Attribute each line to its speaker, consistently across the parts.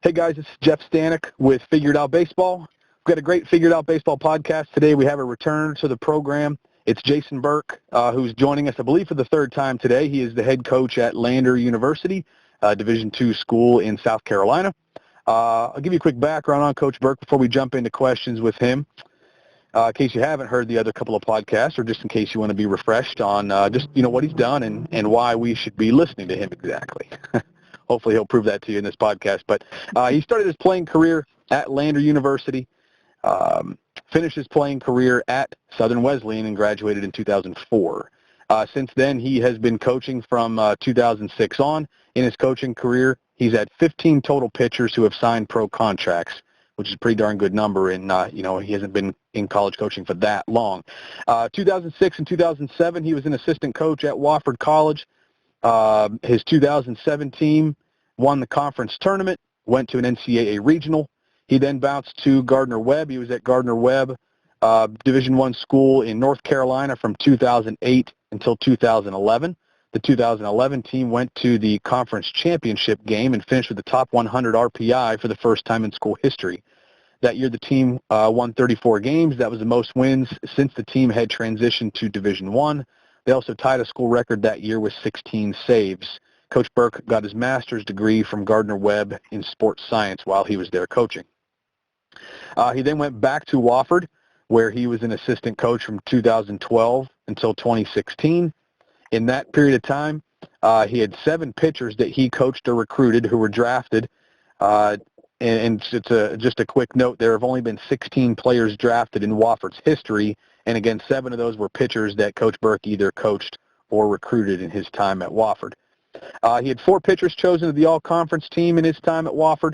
Speaker 1: Hey guys, it's Jeff Stanek with Figured Out Baseball. We've got a great Figured Out Baseball podcast today. We have a return to the program. It's Jason Burke, who's joining us, I believe, for the third time today. He is the head coach at Lander University, Division II school in South Carolina. I'll give you a quick background on Coach Burke before we jump into questions with him. In case you haven't heard the other couple of podcasts, or just in case you want to be refreshed on what he's done and why we should be listening to him exactly. Hopefully he'll prove that to you in this podcast. But he started his playing career at Lander University, finished his playing career at Southern Wesleyan, and graduated in 2004. Since then, he has been coaching from 2006 on. In his coaching career, he's had 15 total pitchers who have signed pro contracts, which is a pretty darn good number, and he hasn't been in college coaching for that long. 2006 and 2007, he was an assistant coach at Wofford College. His 2007 team won the conference tournament, went to an NCAA regional. He then bounced to Gardner Webb. He was at Gardner Webb Division I school in North Carolina from 2008 until 2011. The 2011 team went to the conference championship game and finished with the top 100 RPI for the first time in school history. That year, the team won 34 games. That was the most wins since the team had transitioned to Division I. They also tied a school record that year with 16 saves. Coach Burke got his master's degree from Gardner Webb in sports science while he was there coaching. He then went back to Wofford, where he was an assistant coach from 2012 until 2016. In that period of time, he had 7 pitchers that he coached or recruited who were drafted. And it's just a quick note, there have only been 16 players drafted in Wofford's history, and again, 7 of those were pitchers that Coach Burke either coached or recruited in his time at Wofford. He had 4 pitchers chosen to the all-conference team in his time at Wofford.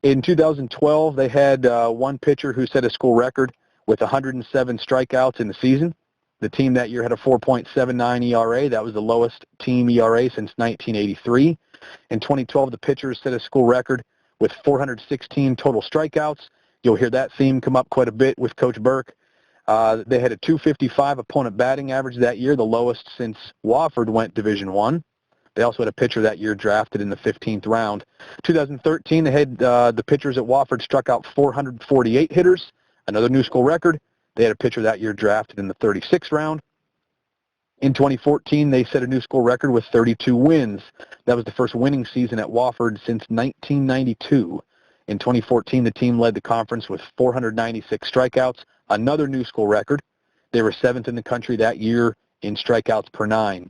Speaker 1: In 2012, they had 1 pitcher who set a school record with 107 strikeouts in the season. The team that year had a 4.79 ERA. That was the lowest team ERA since 1983. In 2012, the pitchers set a school record with 416 total strikeouts. You'll hear that theme come up quite a bit with Coach Burke. They had a .255 opponent batting average that year, the lowest since Wofford went Division I. They also had a pitcher that year drafted in the 15th round. 2013, they had the pitchers at Wofford struck out 448 hitters, another new school record. They had a pitcher that year drafted in the 36th round. In 2014, they set a new school record with 32 wins. That was the first winning season at Wofford since 1992. In 2014, the team led the conference with 496 strikeouts, another new school record. They were 7th in the country that year in strikeouts per 9.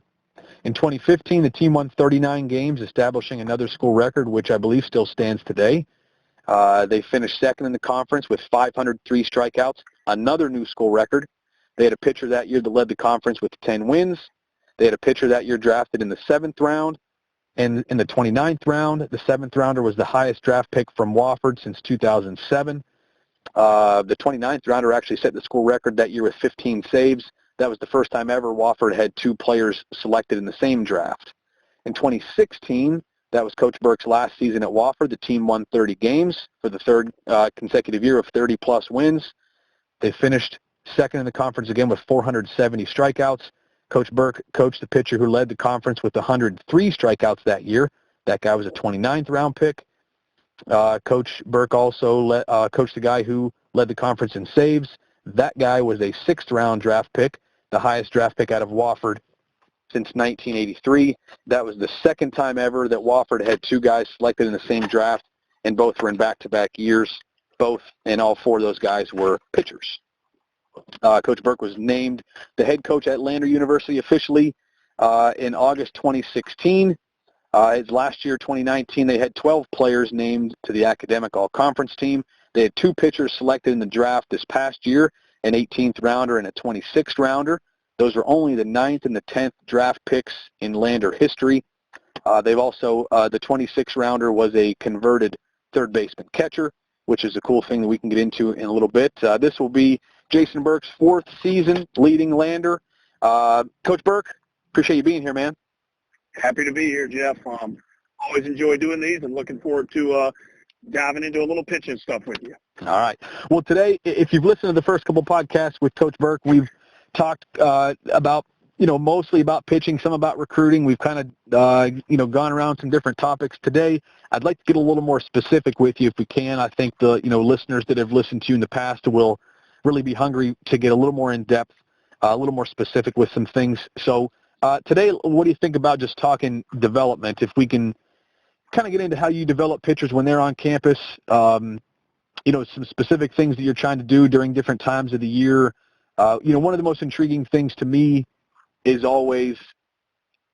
Speaker 1: In 2015, the team won 39 games, establishing another school record, which I believe still stands today. They finished 2nd in the conference with 503 strikeouts, another new school record. They had a pitcher that year that led the conference with 10 wins. They had a pitcher that year drafted in the 7th round. And in the 29th round, the 7th rounder was the highest draft pick from Wofford since 2007. The 29th rounder actually set the school record that year with 15 saves. That was the first time ever Wofford had 2 players selected in the same draft. In 2016, that was Coach Burke's last season at Wofford. The team won 30 games for the third consecutive year of 30-plus wins. They finished 2nd in the conference again with 470 strikeouts. Coach Burke coached the pitcher who led the conference with 103 strikeouts that year. That guy was a 29th round pick. Coach Burke also coached the guy who led the conference in saves. That guy was a 6th round draft pick, the highest draft pick out of Wofford since 1983. That was the 2nd time ever that Wofford had 2 guys selected in the same draft, and both were in back-to-back years. Both and all 4 of those guys were pitchers. Coach Burke was named the head coach at Lander University officially in August 2016. His last year, 2019, they had 12 players named to the academic all-conference team. They had 2 pitchers selected in the draft this past year, an 18th rounder and a 26th rounder. Those are only the 9th and the 10th draft picks in Lander history. They've also, the 26th rounder was a converted third baseman catcher, which is a cool thing that we can get into in a little bit. This will be Jason Burke's 4th season leading Lander. Coach Burke, appreciate you being here, man.
Speaker 2: Happy to be here, Jeff. Always enjoy doing these and looking forward to diving into a little pitching stuff with you.
Speaker 1: All right. Well, today, if you've listened to the first couple podcasts with Coach Burke, we've talked about mostly about pitching, some about recruiting. We've kind of, gone around some different topics today. I'd like to get a little more specific with you if we can. I think the, listeners that have listened to you in the past will really be hungry to get a little more in depth, a little more specific with some things. So today, what do you think about just talking development? If we can kind of get into how you develop pitchers when they're on campus, some specific things that you're trying to do during different times of the year. One of the most intriguing things to me is always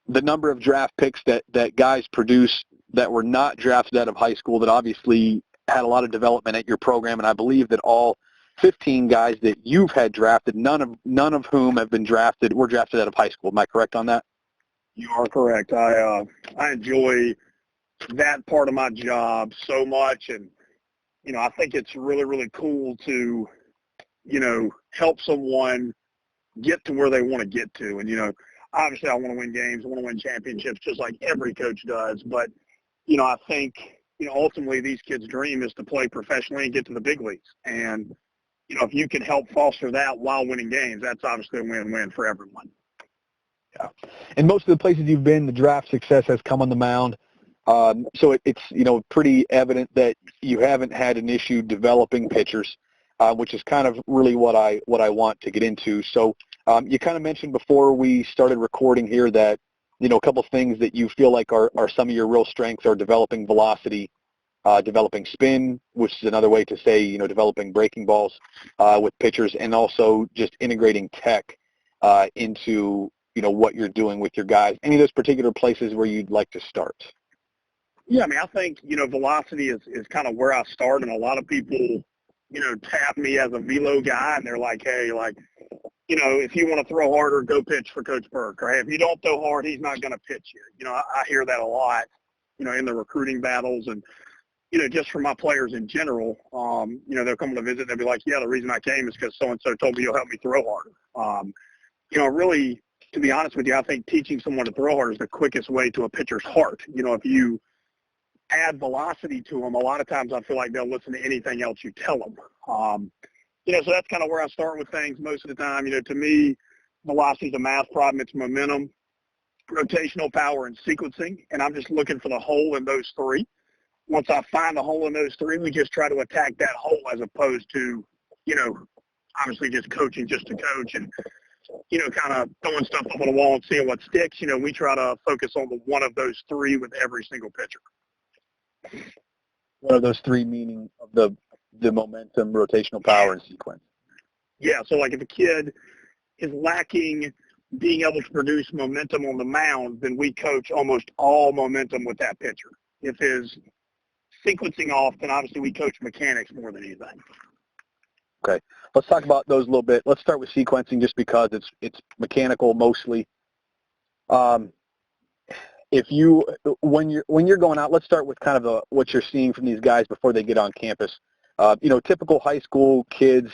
Speaker 1: the number of draft picks that guys produce that were not drafted out of high school that obviously had a lot of development at your program. And I believe that all 15 guys that you've had drafted, none of whom have been drafted, were drafted out of high school. Am I correct on that?
Speaker 2: You are correct. I enjoy that part of my job so much. And, I think it's really, really cool to, help someone get to where they want to get to. And, obviously I want to win games. I want to win championships just like every coach does. But, I think, ultimately these kids' dream is to play professionally and get to the big leagues. And, if you can help foster that while winning games, that's obviously a win-win for everyone.
Speaker 1: Yeah. And most of the places you've been, the draft success has come on the mound. So it's, pretty evident that you haven't had an issue developing pitchers, which is kind of really what I want to get into. So you kind of mentioned before we started recording here that, a couple of things that you feel like are some of your real strengths are developing velocity, developing spin, which is another way to say, developing breaking balls with pitchers, and also just integrating tech into, what you're doing with your guys. Any of those particular places where you'd like to start?
Speaker 2: Yeah, I think, velocity is kind of where I start, and a lot of people, tap me as a velo guy, and they're like, hey, if you want to throw harder, go pitch for Coach Burke. Or, hey, if you don't throw hard, he's not going to pitch you. I hear that a lot, in the recruiting battles, and, just for my players in general, they're coming to visit, and they'll be like, yeah, the reason I came is because so-and-so told me you'll help me throw harder. Really, to be honest with you, I think teaching someone to throw harder is the quickest way to a pitcher's heart. If you add velocity to them, a lot of times I feel like they'll listen to anything else you tell them. So that's kind of where I start with things most of the time. To me, velocity is a math problem. It's momentum, rotational power, and sequencing, and I'm just looking for the hole in those three. Once I find the hole in those three, we just try to attack that hole as opposed to, obviously just coaching just to coach and, kind of throwing stuff up on the wall and seeing what sticks. We try to focus on the one of those three with every single pitcher.
Speaker 1: One of those three meaning of the momentum, rotational power, and sequence.
Speaker 2: Yeah, so like if a kid is lacking being able to produce momentum on the mound, then we coach almost all momentum with that pitcher. If his sequencing off, then obviously we coach mechanics more than anything.
Speaker 1: Okay, let's talk about those a little bit. Let's start with sequencing just because it's mechanical mostly. When you're going out, let's start with kind of what you're seeing from these guys before they get on campus. Typical high school kids,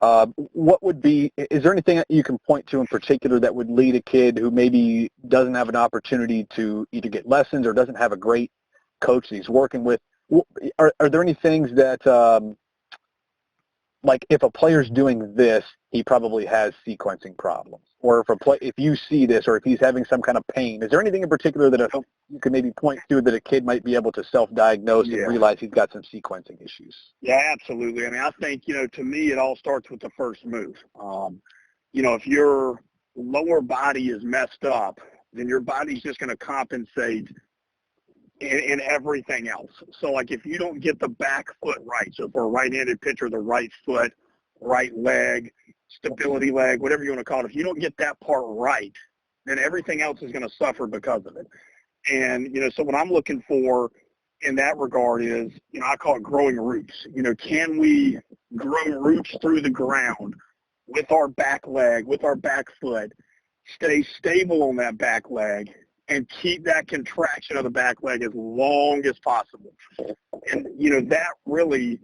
Speaker 1: is there anything that you can point to in particular that would lead a kid who maybe doesn't have an opportunity to either get lessons or doesn't have a great coach that he's working with? Are there any things that, like if a player's doing this, he probably has sequencing problems? Or if you see this, or if he's having some kind of pain, is there anything in particular that you can maybe point to that a kid might be able to self-diagnose and realize he's got some sequencing issues?
Speaker 2: Yeah, absolutely. I think, to me, it all starts with the first move. If your lower body is messed up, then your body's just going to compensate in everything else. So, like, if you don't get the back foot right, so for a right-handed pitcher, the right foot, right leg, stability leg, whatever you want to call it, if you don't get that part right, then everything else is going to suffer because of it. And, so what I'm looking for in that regard is, I call it growing roots. Can we grow roots through the ground with our back leg, with our back foot, stay stable on that back leg, and keep that contraction of the back leg as long as possible. And, that really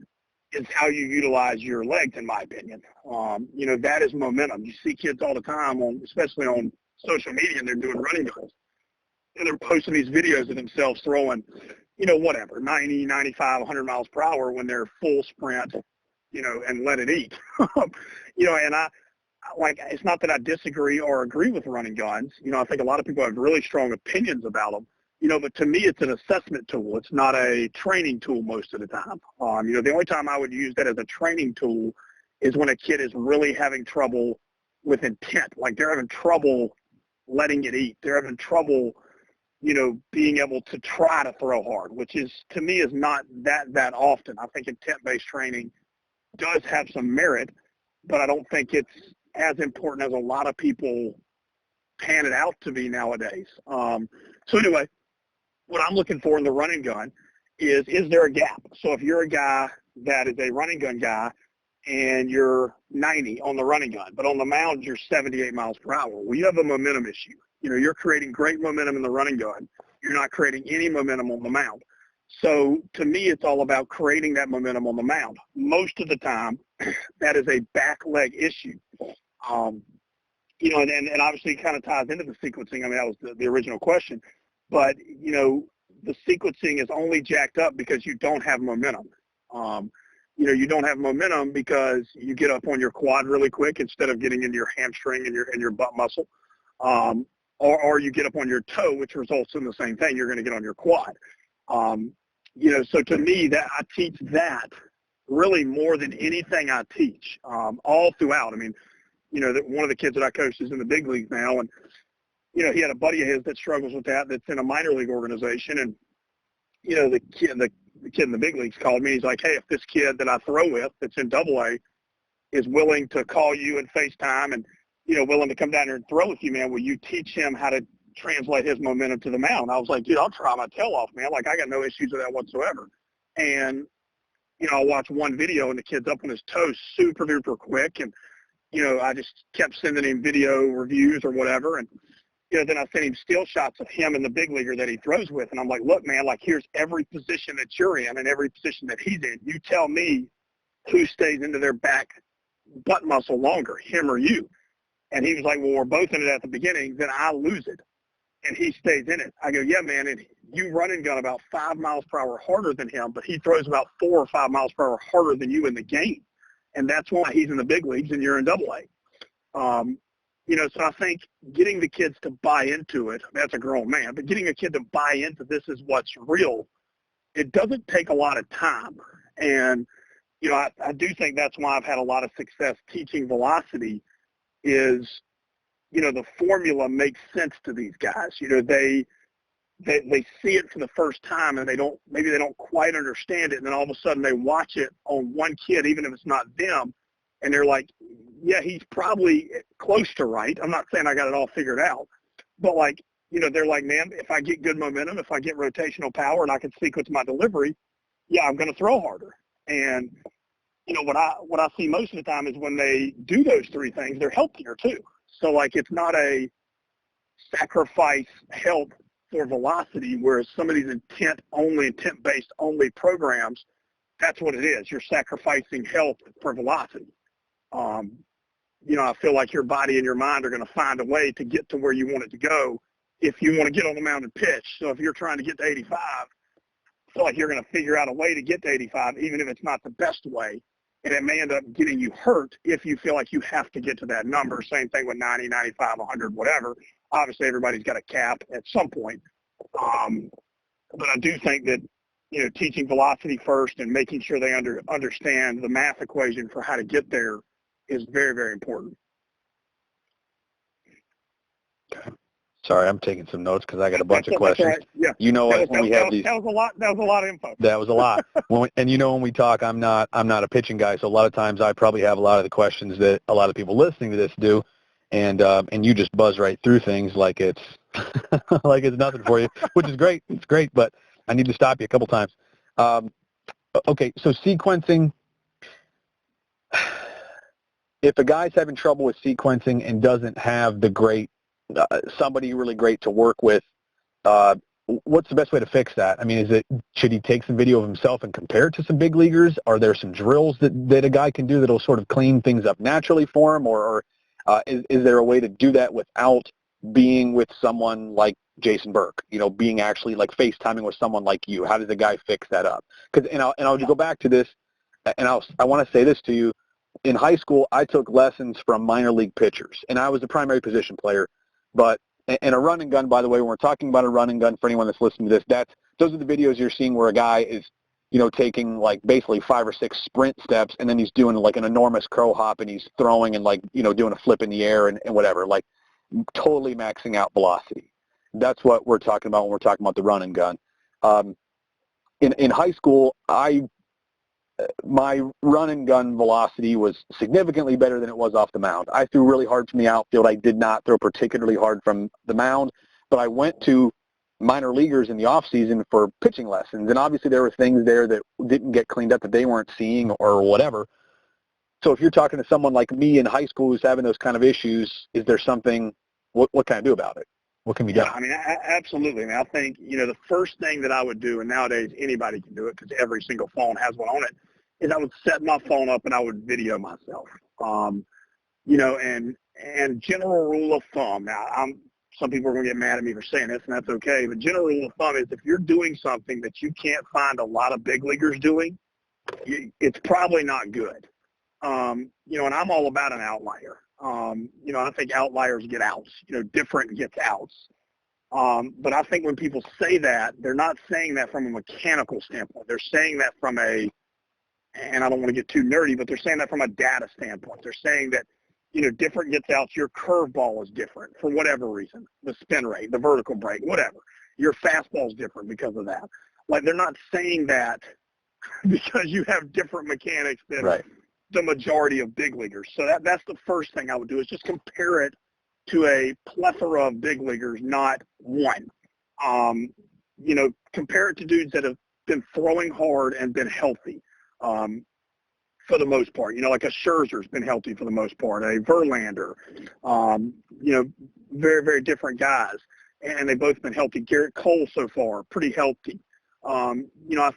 Speaker 2: is how you utilize your legs, in my opinion. That is momentum. You see kids all the time, especially on social media, and they're doing running drills. And they're posting these videos of themselves throwing, 90, 95, 100 miles per hour when they're full sprint, and let it eat. And like, it's not that I disagree or agree with running guns. You know, I think a lot of people have really strong opinions about them. You know, but to me, it's an assessment tool. It's not a training tool most of the time. You know, the only time I would use that as a training tool is when a kid is really having trouble with intent. Like, they're having trouble letting it eat. They're having trouble, you know, being able to try to throw hard, which is, to me, is not that often. I think intent-based training does have some merit, but I don't think it's as important as a lot of people pan it out to be nowadays. So anyway, what I'm looking for in the running gun is there a gap? So if you're a guy that is a running gun guy and you're 90 on the running gun, but on the mound you're 78 miles per hour, well, you have a momentum issue. You know, you're creating great momentum in the running gun. You're not creating any momentum on the mound. So to me, it's all about creating that momentum on the mound. Most of the time, that is a back leg issue. You know, and obviously it kind of ties into the sequencing. I mean, that was the original question. But, you know, the sequencing is only jacked up because you don't have momentum. You know, you don't have momentum because you get up on your quad really quick instead of getting into your hamstring and your butt muscle. Or you get up on your toe, which results in the same thing. You're going to get on your quad. You know, so to me, that I teach that really more than anything I teach all throughout. I mean, you know, one of the kids that I coach is in the big leagues now, and you know, he had a buddy of his that struggles with that, that's in a minor league organization. And, you know, the kid in the big leagues called me. He's like, hey, if this kid that I throw with that's in AA is willing to call you and FaceTime and, you know, willing to come down here and throw with you, man, will you teach him how to translate his momentum to the mound? I was like, dude, I'll try my tail off, man. Like, I got no issues with that whatsoever. And, you know, I'll watch one video and the kid's up on his toes super duper quick. And, you know, I just kept sending him video reviews or whatever. And, you know, then I sent him still shots of him and the big leaguer that he throws with. And I'm like, look, man, like, here's every position that you're in and every position that he's in. You tell me who stays into their back butt muscle longer, him or you. And he was like, well, we're both in it at the beginning, then I lose it. And he stays in it. I go, yeah, man, and you run and gun about 5 miles per hour harder than him, but he throws about 4 or 5 miles per hour harder than you in the game. And that's why he's in the big leagues and you're in AA. You know, so I think getting the kids to buy into it, that's a grown man, but getting a kid to buy into this is what's real, it doesn't take a lot of time. And, you know, I do think that's why I've had a lot of success teaching velocity is, you know, the formula makes sense to these guys. You know, they see it for the first time and maybe they don't quite understand it. And then all of a sudden they watch it on one kid, even if it's not them. And they're like, yeah, he's probably close to right. I'm not saying I got it all figured out, but like, you know, they're like, man, if I get good momentum, if I get rotational power and I can sequence my delivery, yeah, I'm going to throw harder. And, you know, what I see most of the time is when they do those three things, they're healthier too. So like, it's not a sacrifice health for velocity, whereas some of these intent-based only programs, that's what it is. You're sacrificing health for velocity. You know, I feel like your body and your mind are going to find a way to get to where you want it to go if you want to get on the mound and pitch. So if you're trying to get to 85, I feel like you're going to figure out a way to get to 85, even if it's not the best way. And it may end up getting you hurt if you feel like you have to get to that number. Same thing with 90, 95, 100, whatever. Obviously, everybody's got a cap at some point. But I do think that, you know, teaching velocity first and making sure they understand the math equation for how to get there is very, very important.
Speaker 1: Okay. Sorry, I'm taking some notes because I got a bunch of questions.
Speaker 2: Right. Yeah.
Speaker 1: You know,
Speaker 2: that
Speaker 1: when we have these,
Speaker 2: that was a lot of info.
Speaker 1: That was a lot. And you know, when we talk, I'm not a pitching guy, so a lot of times I probably have a lot of the questions that a lot of people listening to this do, and you just buzz right through things like it's like it's nothing for you, which is great. It's great, but I need to stop you a couple times. Okay, so sequencing. If a guy's having trouble with sequencing and doesn't have the great somebody really great to work with, what's the best way to fix that? I mean, should he take some video of himself and compare it to some big leaguers? Are there some drills that a guy can do that'll sort of clean things up naturally for him, or is there a way to do that without being with someone like Jason Burke? You know, being actually like FaceTiming with someone like you. How does the guy fix that up? Because and I'll go back to this, and I want to say this to you. in high school, I took lessons from minor league pitchers, and I was the primary position player. But and a run and gun, by the way, when we're talking about a run and gun, for anyone that's listening to this, those are the videos you're seeing where a guy is, taking like basically 5 or 6 sprint steps, and then he's doing like an enormous crow hop, and he's throwing and like, doing a flip in the air and whatever, like totally maxing out velocity. That's what we're talking about when we're talking about the run and gun. In high school, my run and gun velocity was significantly better than it was off the mound. I threw really hard from the outfield. I did not throw particularly hard from the mound, but I went to minor leaguers in the off season for pitching lessons, and obviously there were things there that didn't get cleaned up that they weren't seeing or whatever. So if you're talking to someone like me in high school who's having those kind of issues, is there something, what can I do about it? What can be done?
Speaker 2: Yeah, I mean, absolutely. I mean, I think, the first thing that I would do, and nowadays anybody can do it because every single phone has one on it, is I would set my phone up and I would video myself. And general rule of thumb, now some people are going to get mad at me for saying this, and that's okay, but general rule of thumb is if you're doing something that you can't find a lot of big leaguers doing, it's probably not good. And I'm all about an outlier. I think outliers get outs, different gets outs. But I think when people say that, they're not saying that from a mechanical standpoint. They're saying that from and I don't want to get too nerdy, but they're saying that from a data standpoint. They're saying that, different gets outs, your curveball is different for whatever reason, the spin rate, the vertical break, whatever. Your fastball is different because of that. Like, they're not saying that because you have different mechanics than
Speaker 1: right.
Speaker 2: the majority of big leaguers. So that's the first thing I would do is just compare it to a plethora of big leaguers, not one. Compare it to dudes that have been throwing hard and been healthy for the most part. Like a Scherzer's been healthy for the most part, a Verlander, very, very different guys. And they've both been healthy. Garrett Cole so far, pretty healthy. I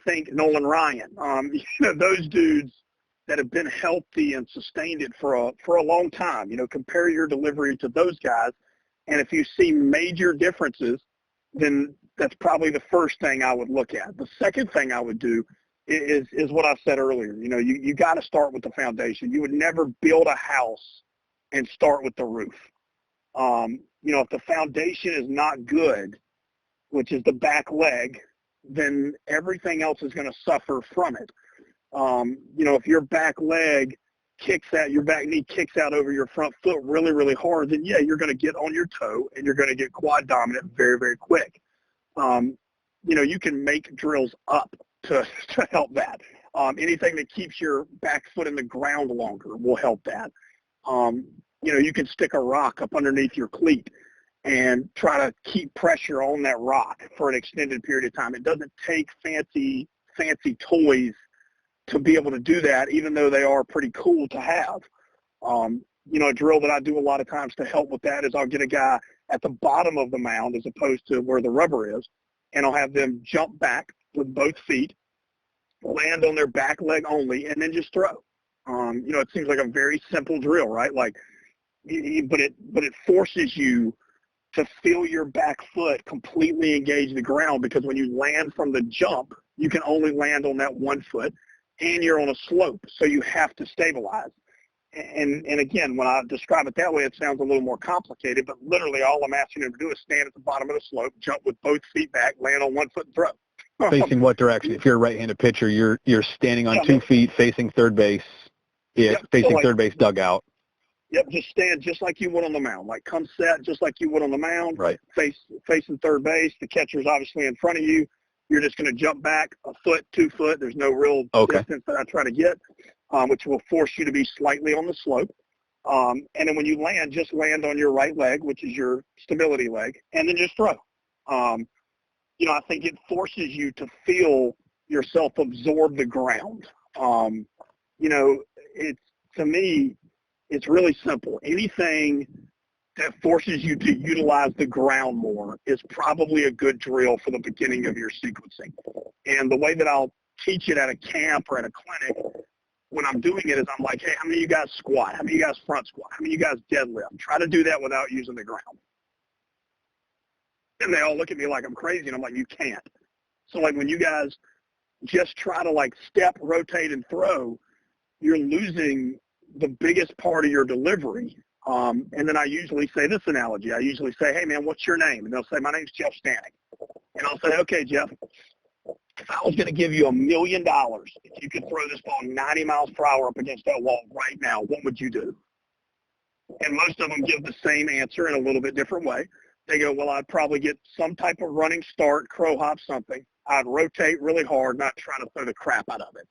Speaker 2: think Nolan Ryan, those dudes that have been healthy and sustained it for a long time. Compare your delivery to those guys, and if you see major differences, then that's probably the first thing I would look at. The second thing I would do is what I said earlier. You got to start with the foundation. You would never build a house and start with the roof. If the foundation is not good, which is the back leg, then everything else is going to suffer from it. If your back leg kicks out, your back knee kicks out over your front foot really, really hard, then yeah, you're going to get on your toe and you're going to get quad dominant very, very quick. You can make drills up to help that. Anything that keeps your back foot in the ground longer will help that. You can stick a rock up underneath your cleat and try to keep pressure on that rock for an extended period of time. It doesn't take fancy toys to be able to do that, even though they are pretty cool to have. A drill that I do a lot of times to help with that is I'll get a guy at the bottom of the mound as opposed to where the rubber is, and I'll have them jump back with both feet, land on their back leg only, and then just throw. It seems like a very simple drill, right? But it forces you to feel your back foot completely engage the ground, because when you land from the jump, you can only land on that one foot, and you're on a slope, so you have to stabilize. And again, when I describe it that way, it sounds a little more complicated, but literally all I'm asking him to do is stand at the bottom of the slope, jump with both feet back, land on one foot, and throw.
Speaker 1: Facing what direction? If you're a right-handed pitcher, you're standing on 2 feet facing third base. Yeah, facing third base dugout.
Speaker 2: Yep, just stand just like you would on the mound. Like, come set just like you would on the mound.
Speaker 1: Right.
Speaker 2: Facing third base. The catcher's obviously in front of you. You're just going to jump back a foot, 2 foot. There's no real distance that I try to get, which will force you to be slightly on the slope. And then when you land, just land on your right leg, which is your stability leg, and then just throw. I think it forces you to feel yourself absorb the ground. To me, it's really simple. Anything that forces you to utilize the ground more is probably a good drill for the beginning of your sequencing. And the way that I'll teach it at a camp or at a clinic when I'm doing it is I'm like, hey, how many of you guys squat? How many of you guys front squat? How many of you guys deadlift? Try to do that without using the ground. And they all look at me like I'm crazy, and I'm like, you can't. So, like, when you guys just try to, like, step, rotate, and throw, you're losing the biggest part of your delivery. And then I usually say this analogy. I usually say, hey, man, what's your name? And they'll say, my name's Jeff Stanek. And I'll say, okay, Jeff, if I was going to give you $1 million, if you could throw this ball 90 miles per hour up against that wall right now, what would you do? And most of them give the same answer in a little bit different way. They go, well, I'd probably get some type of running start, crow hop, something. I'd rotate really hard, not try to throw the crap out of it.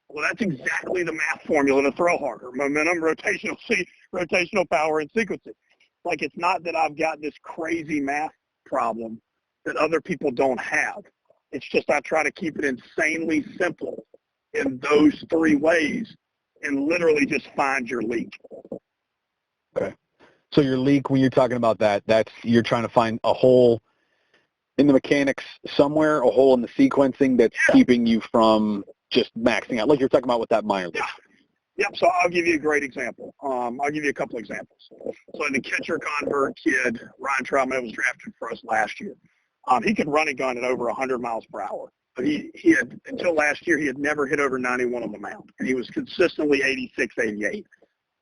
Speaker 2: Well, that's exactly the math formula to throw harder. Momentum, rotational power, and sequencing. Like, it's not that I've got this crazy math problem that other people don't have. It's just I try to keep it insanely simple in those three ways and literally just find your leak.
Speaker 1: Okay. So your leak, when you're talking about that, that's you're trying to find a hole in the mechanics somewhere, a hole in the sequencing that's keeping you from just maxing out, like you're talking about with that minor league.
Speaker 2: Yep, so I'll give you a great example. I'll give you a couple examples. So the catcher convert kid, Ryan Troutman, that was drafted for us last year. He could run a gun at over 100 miles per hour. But he had, until last year, he had never hit over 91 on the mound. And he was consistently 86, 88.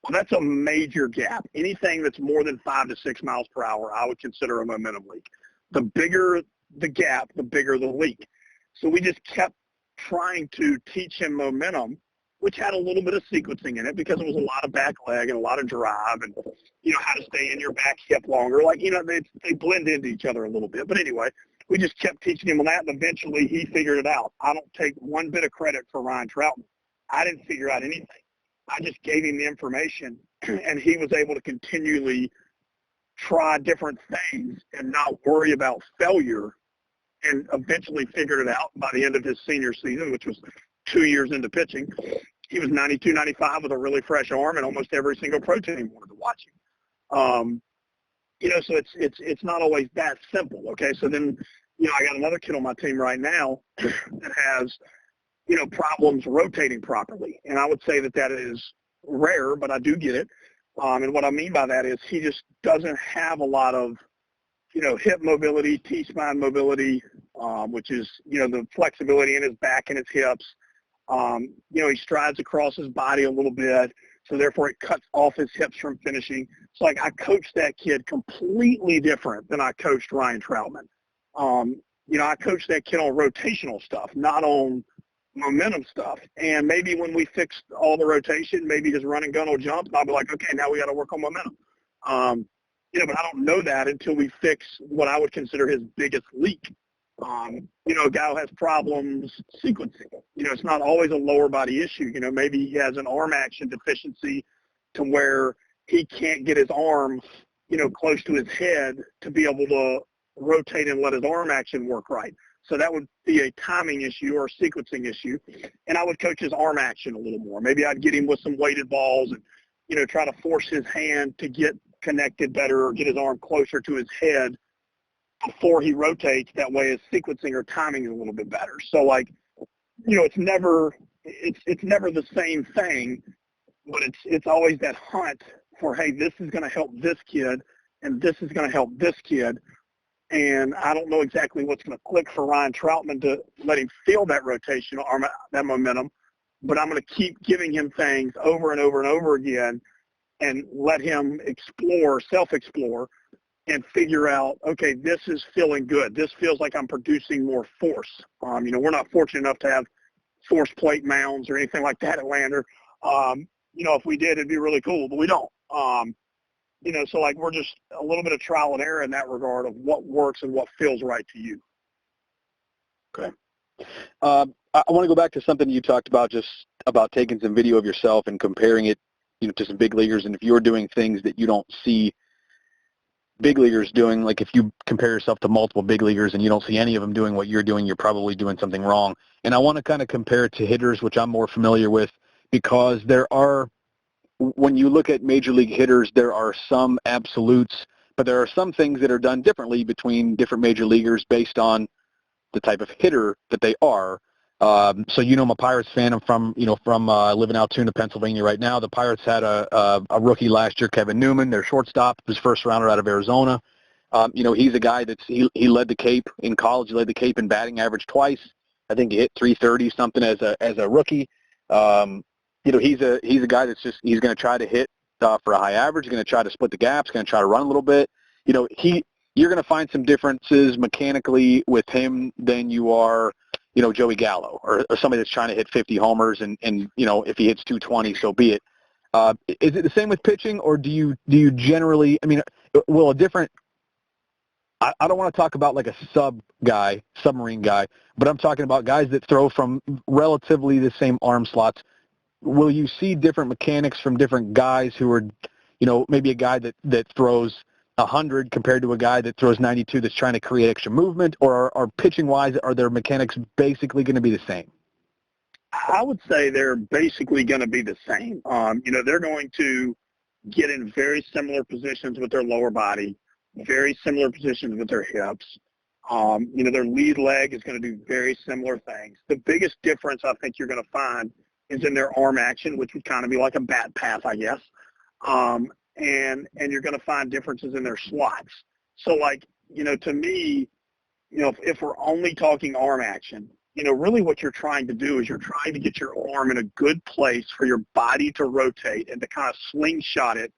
Speaker 2: Well, that's a major gap. Anything that's more than 5 to 6 miles per hour, I would consider a momentum leak. The bigger the gap, the bigger the leak. So we just kept trying to teach him momentum, which had a little bit of sequencing in it because it was a lot of back leg and a lot of drive and, how to stay in your back hip longer. Like, they blend into each other a little bit. But anyway, we just kept teaching him on that, and eventually he figured it out. I don't take one bit of credit for Ryan Troutman. I didn't figure out anything. I just gave him the information, and he was able to continually try different things and not worry about failure, and eventually figured it out. By the end of his senior season, which was 2 years into pitching, he was 92, 95 with a really fresh arm, and almost every single pro team wanted to watch him. So it's not always that simple. Okay, so then I got another kid on my team right now that has problems rotating properly, and I would say that is rare, but I do get it. And what I mean by that is he just doesn't have a lot of hip mobility, T-spine mobility, which is, the flexibility in his back and his hips. He strides across his body a little bit, so therefore it cuts off his hips from finishing. So, I coached that kid completely different than I coached Ryan Troutman. I coached that kid on rotational stuff, not on momentum stuff. And maybe when we fix all the rotation, maybe his run and gun will jump, and I'll be like, okay, now we got to work on momentum. But I don't know that until we fix what I would consider his biggest leak. A guy who has problems sequencing. It's not always a lower body issue. Maybe he has an arm action deficiency to where he can't get his arm, close to his head to be able to rotate and let his arm action work right. So that would be a timing issue or a sequencing issue. And I would coach his arm action a little more. Maybe I'd get him with some weighted balls and, try to force his hand to get connected better or get his arm closer to his head before he rotates. That way his sequencing or timing is a little bit better. So it's never the same thing, but it's always that hunt for, hey, this is going to help this kid and this is going to help this kid. And I don't know exactly what's going to click for Ryan Troutman to let him feel that rotation or that momentum, but I'm going to keep giving him things over and over and over again and let him self-explore, and figure out, okay, this is feeling good. This feels like I'm producing more force. We're not fortunate enough to have force plate mounds or anything like that at Lander. If we did, it'd be really cool, but we don't. So we're just a little bit of trial and error in that regard of what works and what feels right to you.
Speaker 1: Okay. I want to go back to something you talked about, just about taking some video of yourself and comparing it, to some big leaguers. And if you're doing things that you don't see big leaguers doing, like if you compare yourself to multiple big leaguers and you don't see any of them doing what you're doing, you're probably doing something wrong. And I want to kind of compare it to hitters, which I'm more familiar with, because when you look at major league hitters, there are some absolutes, but there are some things that are done differently between different major leaguers based on the type of hitter that they are. I'm a Pirates fan. I'm from I live in Altoona, Pennsylvania right now. The Pirates had a rookie last year, Kevin Newman, their shortstop, his first rounder out of Arizona. He's a guy he led the Cape in college. He led the Cape in batting average twice. I think he hit 330 something as a rookie. he's a guy that's he's going to try to hit for a high average. He's going to try to split the gaps. Going to try to run a little bit. You're going to find some differences mechanically with him than you are, Joey Gallo or somebody that's trying to hit 50 homers and if he hits 220, so be it. Is it the same with pitching, or do you generally? I mean, will a different? I don't want to talk about like a submarine guy, but I'm talking about guys that throw from relatively the same arm slots. Will you see different mechanics from different guys who are, maybe a guy that throws 100 compared to a guy that throws 92 that's trying to create extra movement, or are pitching-wise, are their mechanics basically going to be the same?
Speaker 2: I would say they're basically going to be the same. They're going to get in very similar positions with their lower body, very similar positions with their hips. Their lead leg is going to do very similar things. The biggest difference I think you're going to find is in their arm action, which would kind of be like a bat path, I guess. And you're going to find differences in their slots. So, to me, if we're only talking arm action, really what you're trying to do is you're trying to get your arm in a good place for your body to rotate and to kind of slingshot it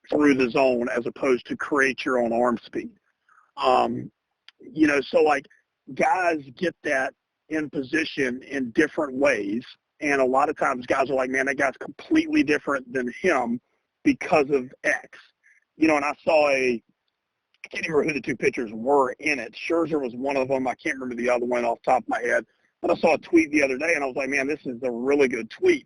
Speaker 2: through the zone as opposed to create your own arm speed. Guys get that in position in different ways. And a lot of times guys are like, man, that guy's completely different than him because of X. And I saw I can't remember who the two pitchers were in it. Scherzer was one of them. I can't remember the other one off the top of my head. But I saw a tweet the other day, and I was like, man, this is a really good tweet.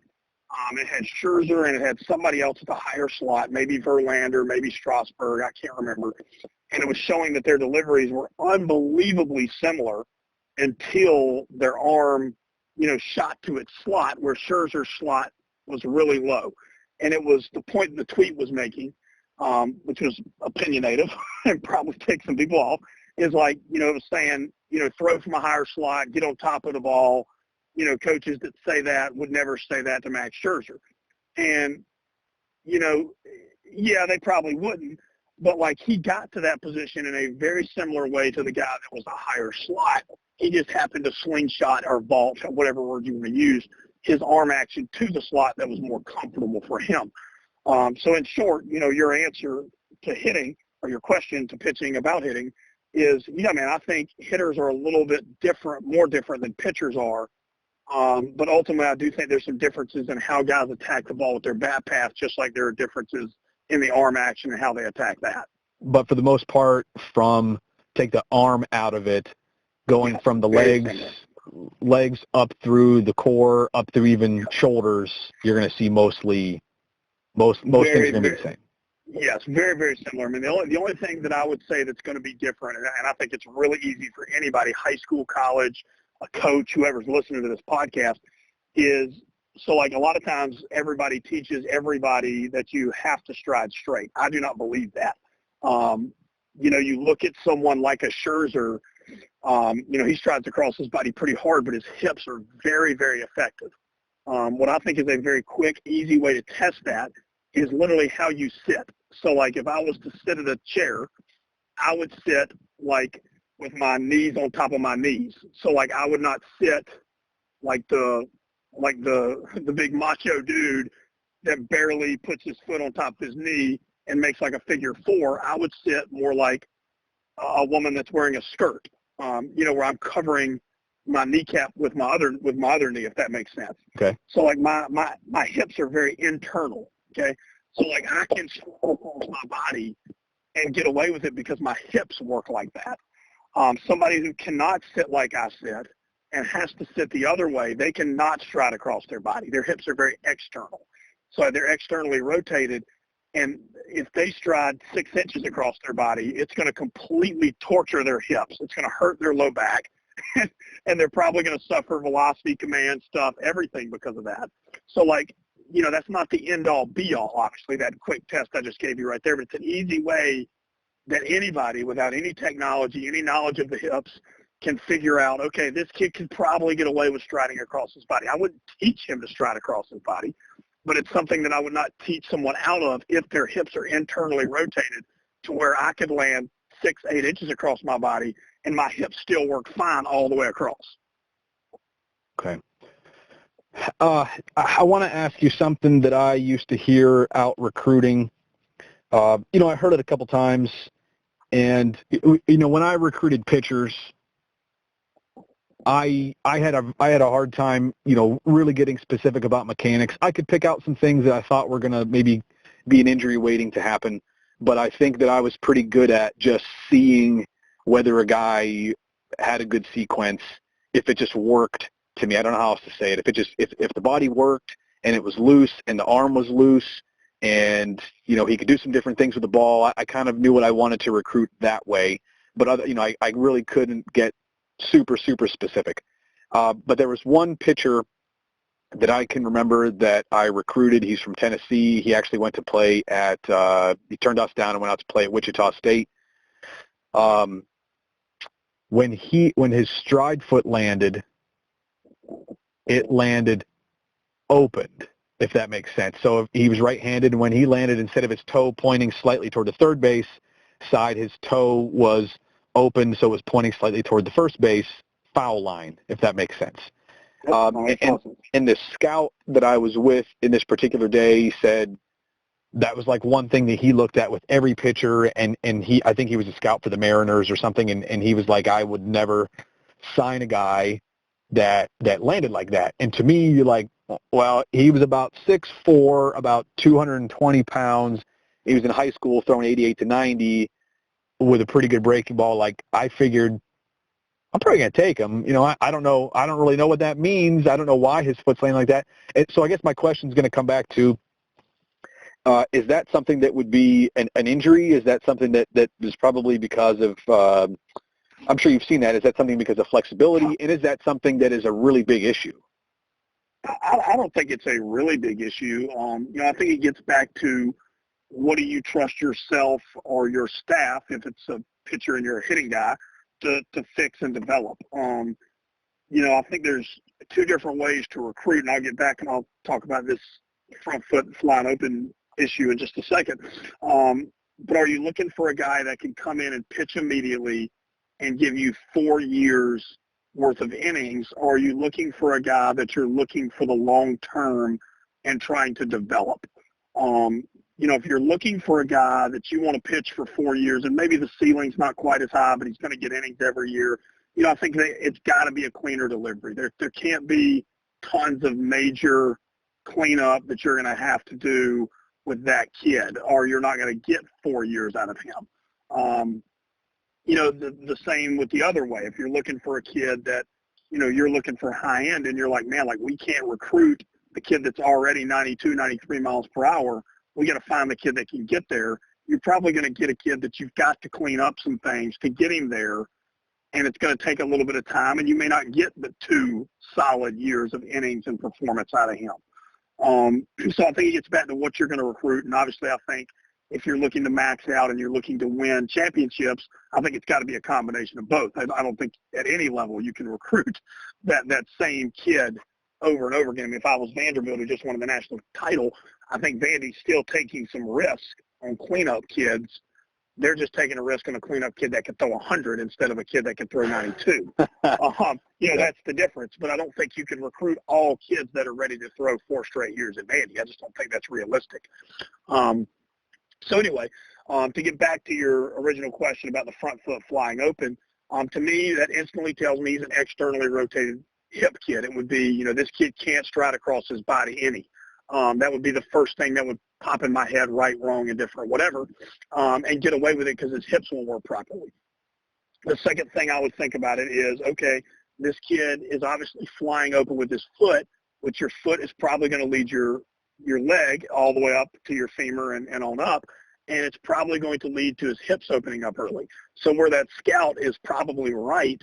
Speaker 2: It had Scherzer, and it had somebody else at the higher slot, maybe Verlander, maybe Strasburg. I can't remember. And it was showing that their deliveries were unbelievably similar until their arm, shot to its slot, where Scherzer's slot was really low. And it was the point the tweet was making, which was opinionative and probably take some people off, is like, it was saying, throw from a higher slot, get on top of the ball. Coaches that say that would never say that to Max Scherzer. And, they probably wouldn't. But, he got to that position in a very similar way to the guy that was a higher slot. He just happened to slingshot or vault, whatever word you want to use, his arm action to the slot that was more comfortable for him. So, in short, your answer to hitting, or your question to pitching about hitting, is, I think hitters are a little bit more different than pitchers are. But ultimately, I do think there's some differences in how guys attack the ball with their bat path, just like there are differences in the arm action and how they attack that.
Speaker 1: But for the most part, take the arm out of it, going from the legs up through the core, up through even shoulders, you're going to see most things are going to be the same.
Speaker 2: Yes, very, very similar. I mean, the only thing that I would say that's going to be different, and I think it's really easy for anybody, high school, college, a coach, whoever's listening to this podcast, is a lot of times everybody teaches everybody that you have to stride straight. I do not believe that. You look at someone like a Scherzer, he strides across his body pretty hard, but his hips are very, very effective. What I think is a very quick, easy way to test that is literally how you sit. So, if I was to sit in a chair, I would sit, with my knees on top of my knees. So, I would not sit like the big macho dude that barely puts his foot on top of his knee and makes like a figure four. I would sit more like a woman that's wearing a skirt, where I'm covering my kneecap with my other knee, if that makes sense.
Speaker 1: Okay.
Speaker 2: So my hips are very internal. Okay. So I can across my body and get away with it because my hips work like that. Somebody who cannot sit like I sit and has to sit the other way, they cannot stride across their body. Their hips are very external. So they're externally rotated. And if they stride 6 inches across their body, it's going to completely torture their hips. It's going to hurt their low back. And they're probably going to suffer velocity, command stuff, everything because of that. So, that's not the end-all, be-all, obviously, that quick test I just gave you right there. But it's an easy way that anybody, without any technology, any knowledge of the hips, can figure out, okay, this kid can probably get away with striding across his body. I wouldn't teach him to stride across his body, but it's something that I would not teach someone out of if their hips are internally rotated to where I could land 6-8 inches across my body and my hips still work fine all the way across.
Speaker 1: Okay. I want to ask you something that I used to hear out recruiting. I heard it a couple times, and when I recruited pitchers, I had a hard time, really getting specific about mechanics. I could pick out some things that I thought were going to maybe be an injury waiting to happen, but I think that I was pretty good at just seeing whether a guy had a good sequence, if it just worked to me. I don't know how else to say it. If the body worked and it was loose and the arm was loose and, he could do some different things with the ball, I kind of knew what I wanted to recruit that way. But I really couldn't get super, super specific. But there was one pitcher that I can remember that I recruited. He's from Tennessee. He actually went to play he turned us down and went out to play at Wichita State. When his stride foot landed, it landed opened, if that makes sense. So if he was right-handed, and when he landed, instead of his toe pointing slightly toward the third base side, his toe was open, so it was pointing slightly toward the first base foul line, if that makes sense. And the scout that I was with in this particular day said that was like one thing that he looked at with every pitcher, and I think he was a scout for the Mariners or something, and he was like, I would never sign a guy that landed like that. And to me, you're like, well, he was about 6'4", about 220 pounds. He was in high school throwing 88 to 90 with a pretty good breaking ball. Like, I figured I'm probably going to take him. I don't know. I don't really know what that means. I don't know why his foot's laying like that. And so I guess my question is going to come back to, is that something that would be an injury? Is that something that is probably because of, I'm sure you've seen that. Is that something because of flexibility? And is that something that is a really big issue?
Speaker 2: I don't think it's a really big issue. I think it gets back to, what do you trust yourself or your staff, if it's a pitcher and you're a hitting guy, to fix and develop? I think there's two different ways to recruit, and I'll get back and I'll talk about this front foot flying open issue in just a second. But are you looking for a guy that can come in and pitch immediately and give you 4 years worth of innings, or are you looking for a guy that you're looking for the long term and trying to develop? If you're looking for a guy that you want to pitch for 4 years, and maybe the ceiling's not quite as high, but he's going to get innings every year, I think that it's got to be a cleaner delivery. There can't be tons of major cleanup that you're going to have to do with that kid, or you're not going to get 4 years out of him. The same with the other way. If you're looking for a kid that, you're looking for high end, and you're like, man, like, we can't recruit the kid that's already 92, 93 miles per hour. We got to find the kid that can get there. You're probably going to get a kid that you've got to clean up some things to get him there, and it's going to take a little bit of time, and you may not get the 2 solid years of innings and performance out of him. So I think it gets back to what you're going to recruit, and obviously I think if you're looking to max out and you're looking to win championships, I think it's got to be a combination of both. I don't think at any level you can recruit that same kid over and over again. I mean, if I was Vanderbilt, who just won the national title, I think Vandy's still taking some risk on cleanup kids. They're just taking a risk on a cleanup kid that can throw 100 instead of a kid that can throw 92. That's the difference. But I don't think you can recruit all kids that are ready to throw 4 straight years at Vandy. I just don't think that's realistic. So anyway, to get back to your original question about the front foot flying open, to me, that instantly tells me he's an externally rotated hip kid. It would be, this kid can't stride across his body any. That would be the first thing that would pop in my head, right, wrong, indifferent, whatever, and get away with it because his hips won't work properly. The second thing I would think about it is, okay, this kid is obviously flying open with his foot, which your foot is probably going to lead your leg all the way up to your femur and on up, and it's probably going to lead to his hips opening up early. So where that scout is probably right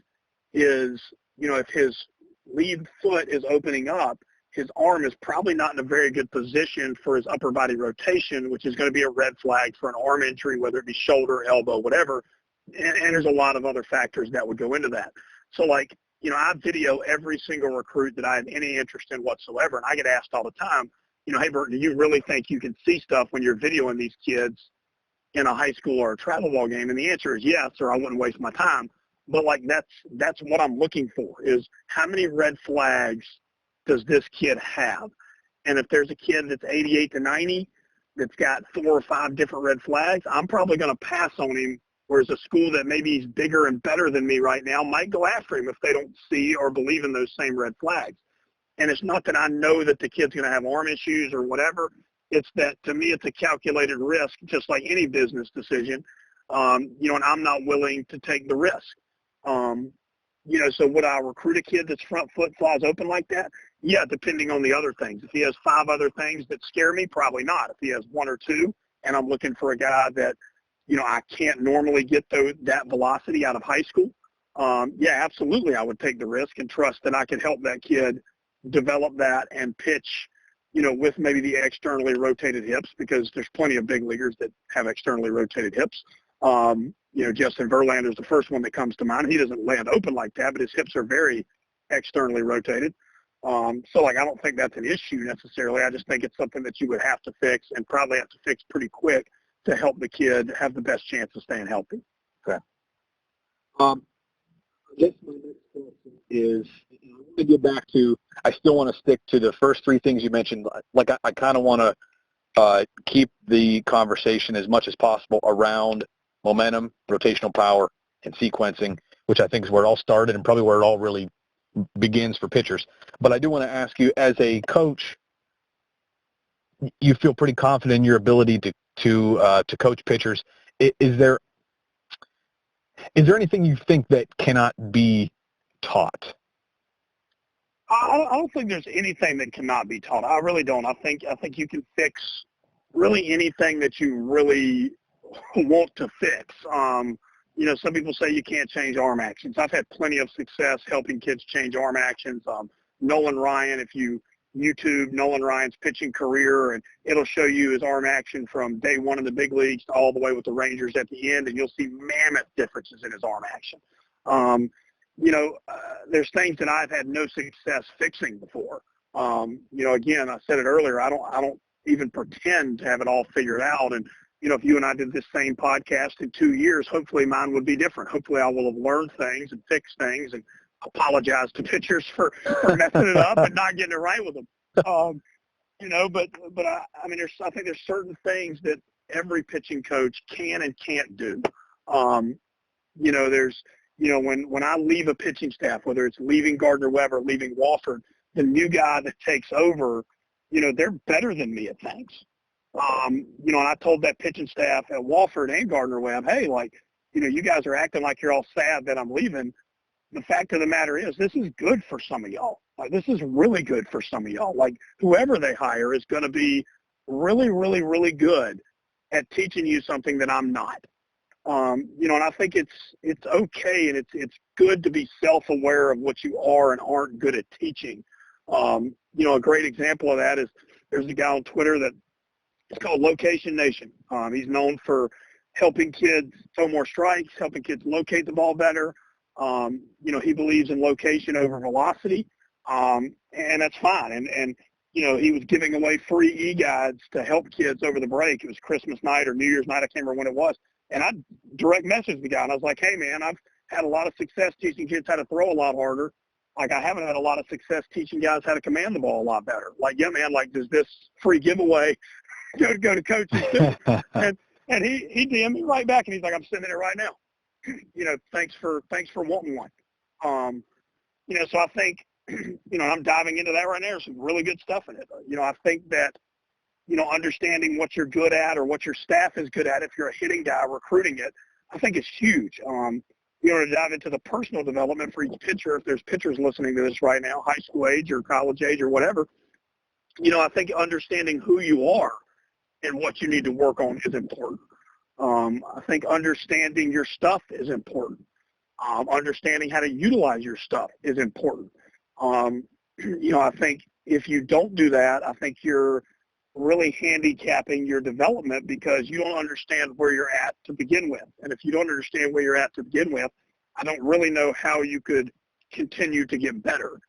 Speaker 2: is, if his lead foot is opening up, his arm is probably not in a very good position for his upper body rotation, which is going to be a red flag for an arm injury, whether it be shoulder, elbow, whatever. And there's a lot of other factors that would go into that. So, I video every single recruit that I have any interest in whatsoever, and I get asked all the time, hey, Bert, do you really think you can see stuff when you're videoing these kids in a high school or a travel ball game? And the answer is yes, or I wouldn't waste my time. But, that's what I'm looking for, is how many red flags does this kid have? And if there's a kid that's 88 to 90 that's got 4 or 5 different red flags, I'm probably going to pass on him, whereas a school that maybe he's bigger and better than me right now might go after him if they don't see or believe in those same red flags. And it's not that I know that the kid's going to have arm issues or whatever. It's that, to me, it's a calculated risk, just like any business decision, and I'm not willing to take the risk. So would I recruit a kid that's front foot flies open like that? Yeah, depending on the other things. If he has 5 other things that scare me, probably not. If he has 1 or 2, and I'm looking for a guy that, I can't normally get that velocity out of high school, yeah, absolutely, I would take the risk and trust that I could help that kid develop that and pitch, with maybe the externally rotated hips, because there's plenty of big leaguers that have externally rotated hips. Justin Verlander's the first one that comes to mind. He doesn't land open like that, but his hips are very externally rotated. I don't think that's an issue necessarily. I just think it's something that you would have to fix, and probably have to fix pretty quick to help the kid have the best chance of staying healthy.
Speaker 1: Okay. I guess my next question is, I want to get back to, I still want to stick to the first 3 things you mentioned. Like, I kind of want to keep the conversation as much as possible around momentum, rotational power, and sequencing, which I think is where it all started and probably where it all really begins for pitchers. But I do want to ask you, as a coach, you feel pretty confident in your ability to coach pitchers. Is there anything you think that cannot be taught?
Speaker 2: I don't think there's anything that cannot be taught. I really don't. I think you can fix really anything that you really want to fix. Some people say you can't change arm actions. I've had plenty of success helping kids change arm actions. Nolan Ryan, if you YouTube Nolan Ryan's pitching career, and it'll show you his arm action from day 1 in the big leagues to all the way with the Rangers at the end, and you'll see mammoth differences in his arm action. There's things that I've had no success fixing before. Again, I said it earlier, I don't even pretend to have it all figured out. And, if you and I did this same podcast in 2 years, hopefully mine would be different. Hopefully I will have learned things and fixed things and apologize to pitchers for messing it up and not getting it right with them. But I think there's certain things that every pitching coach can and can't do. When I leave a pitching staff, whether it's leaving Gardner Webb or leaving Wofford, the new guy that takes over, they're better than me at things. And I told that pitching staff at Wofford and Gardner Webb, hey, you guys are acting like you're all sad that I'm leaving. The fact of the matter is, this is good for some of y'all. This is really good for some of y'all. Whoever they hire is going to be really, really, really good at teaching you something that I'm not. And I think it's okay, and it's good to be self-aware of what you are and aren't good at teaching. A great example of that is there's a guy on Twitter that it's called Location Nation. He's known for helping kids throw more strikes, helping kids locate the ball better. He believes in location over velocity, and that's fine. And he was giving away free e-guides to help kids over the break. It was Christmas night or New Year's night. I can't remember when it was. And I direct messaged the guy, and I was like, hey, man, I've had a lot of success teaching kids how to throw a lot harder. I haven't had a lot of success teaching guys how to command the ball a lot better. Yeah, man, does this free giveaway go to coaches too? and he DM'd me right back, and he's like, I'm sending it right now. Thanks for wanting one. So I think, I'm diving into that right now. There's some really good stuff in it. I think that, understanding what you're good at or what your staff is good at, if you're a hitting guy recruiting it, I think it's huge. To dive into the personal development for each pitcher, if there's pitchers listening to this right now, high school age or college age or whatever, I think understanding who you are and what you need to work on is important. I think understanding your stuff is important. Understanding how to utilize your stuff is important. I think if you don't do that, I think you're really handicapping your development because you don't understand where you're at to begin with. And if you don't understand where you're at to begin with, I don't really know how you could continue to get better.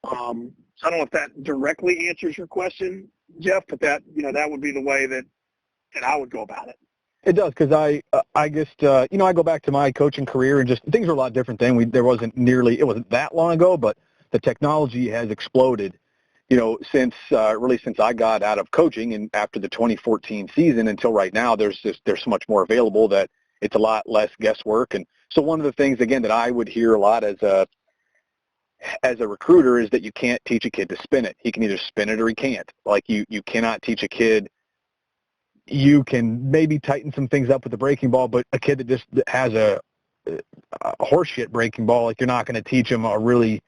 Speaker 2: So I don't know if that directly answers your question, Jeff, but that would be the way that I would go about it.
Speaker 1: It does, because I go back to my coaching career, and just things are a lot different then. It wasn't that long ago, but the technology has exploded. since I got out of coaching and after the 2014 season until right now, there's so much more available that it's a lot less guesswork. And so one of the things, again, that I would hear a lot as a recruiter is that you can't teach a kid to spin it. He can either spin it or he can't. Like you cannot teach a kid. You can maybe tighten some things up with the breaking ball, but a kid that just has a horseshit breaking ball, like you're not going to teach him a really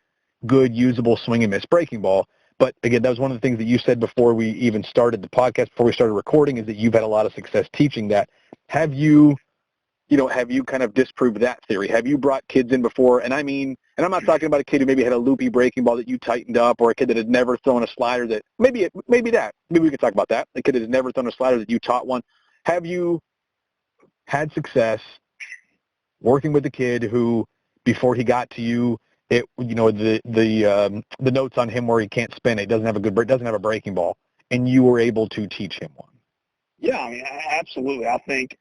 Speaker 1: good, usable swing and miss breaking ball. But again, that was one of the things that you said before we even started the podcast, before we started recording, is that you've had a lot of success teaching that. Have you kind of disproved that theory? Have you brought kids in before? And I'm not talking about a kid who maybe had a loopy breaking ball that you tightened up, or a kid that had never thrown a slider that maybe we could talk about that. A kid that has never thrown a slider that you taught one. Have you had success working with a kid who, before he got to you, the notes on him where he can't spin it, doesn't have a breaking ball, and you were able to teach him one?
Speaker 2: Yeah, I mean, absolutely. I think,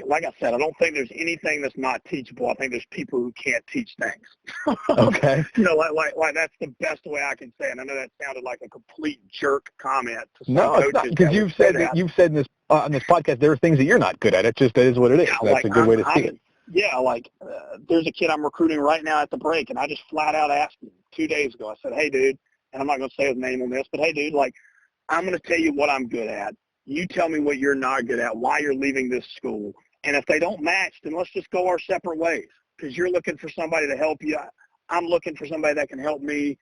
Speaker 2: like I said, I don't think there's anything that's not teachable. I think there's people who can't teach things.
Speaker 1: Okay.
Speaker 2: Like that's the best way I can say it. I know that sounded like a complete jerk comment to some
Speaker 1: coaches. No, it's not, because you've said in this on this podcast there are things that you're not good at. It just is what it is. Yeah, that's a good way to see it.
Speaker 2: Yeah, there's a kid I'm recruiting right now at the break, and I just flat out asked him 2 days ago. I said, hey, dude, and I'm not going to say his name on this, but hey, dude, I'm going to tell you what I'm good at. You tell me what you're not good at, why you're leaving this school. And if they don't match, then let's just go our separate ways, because you're looking for somebody to help you. I'm looking for somebody that can help me.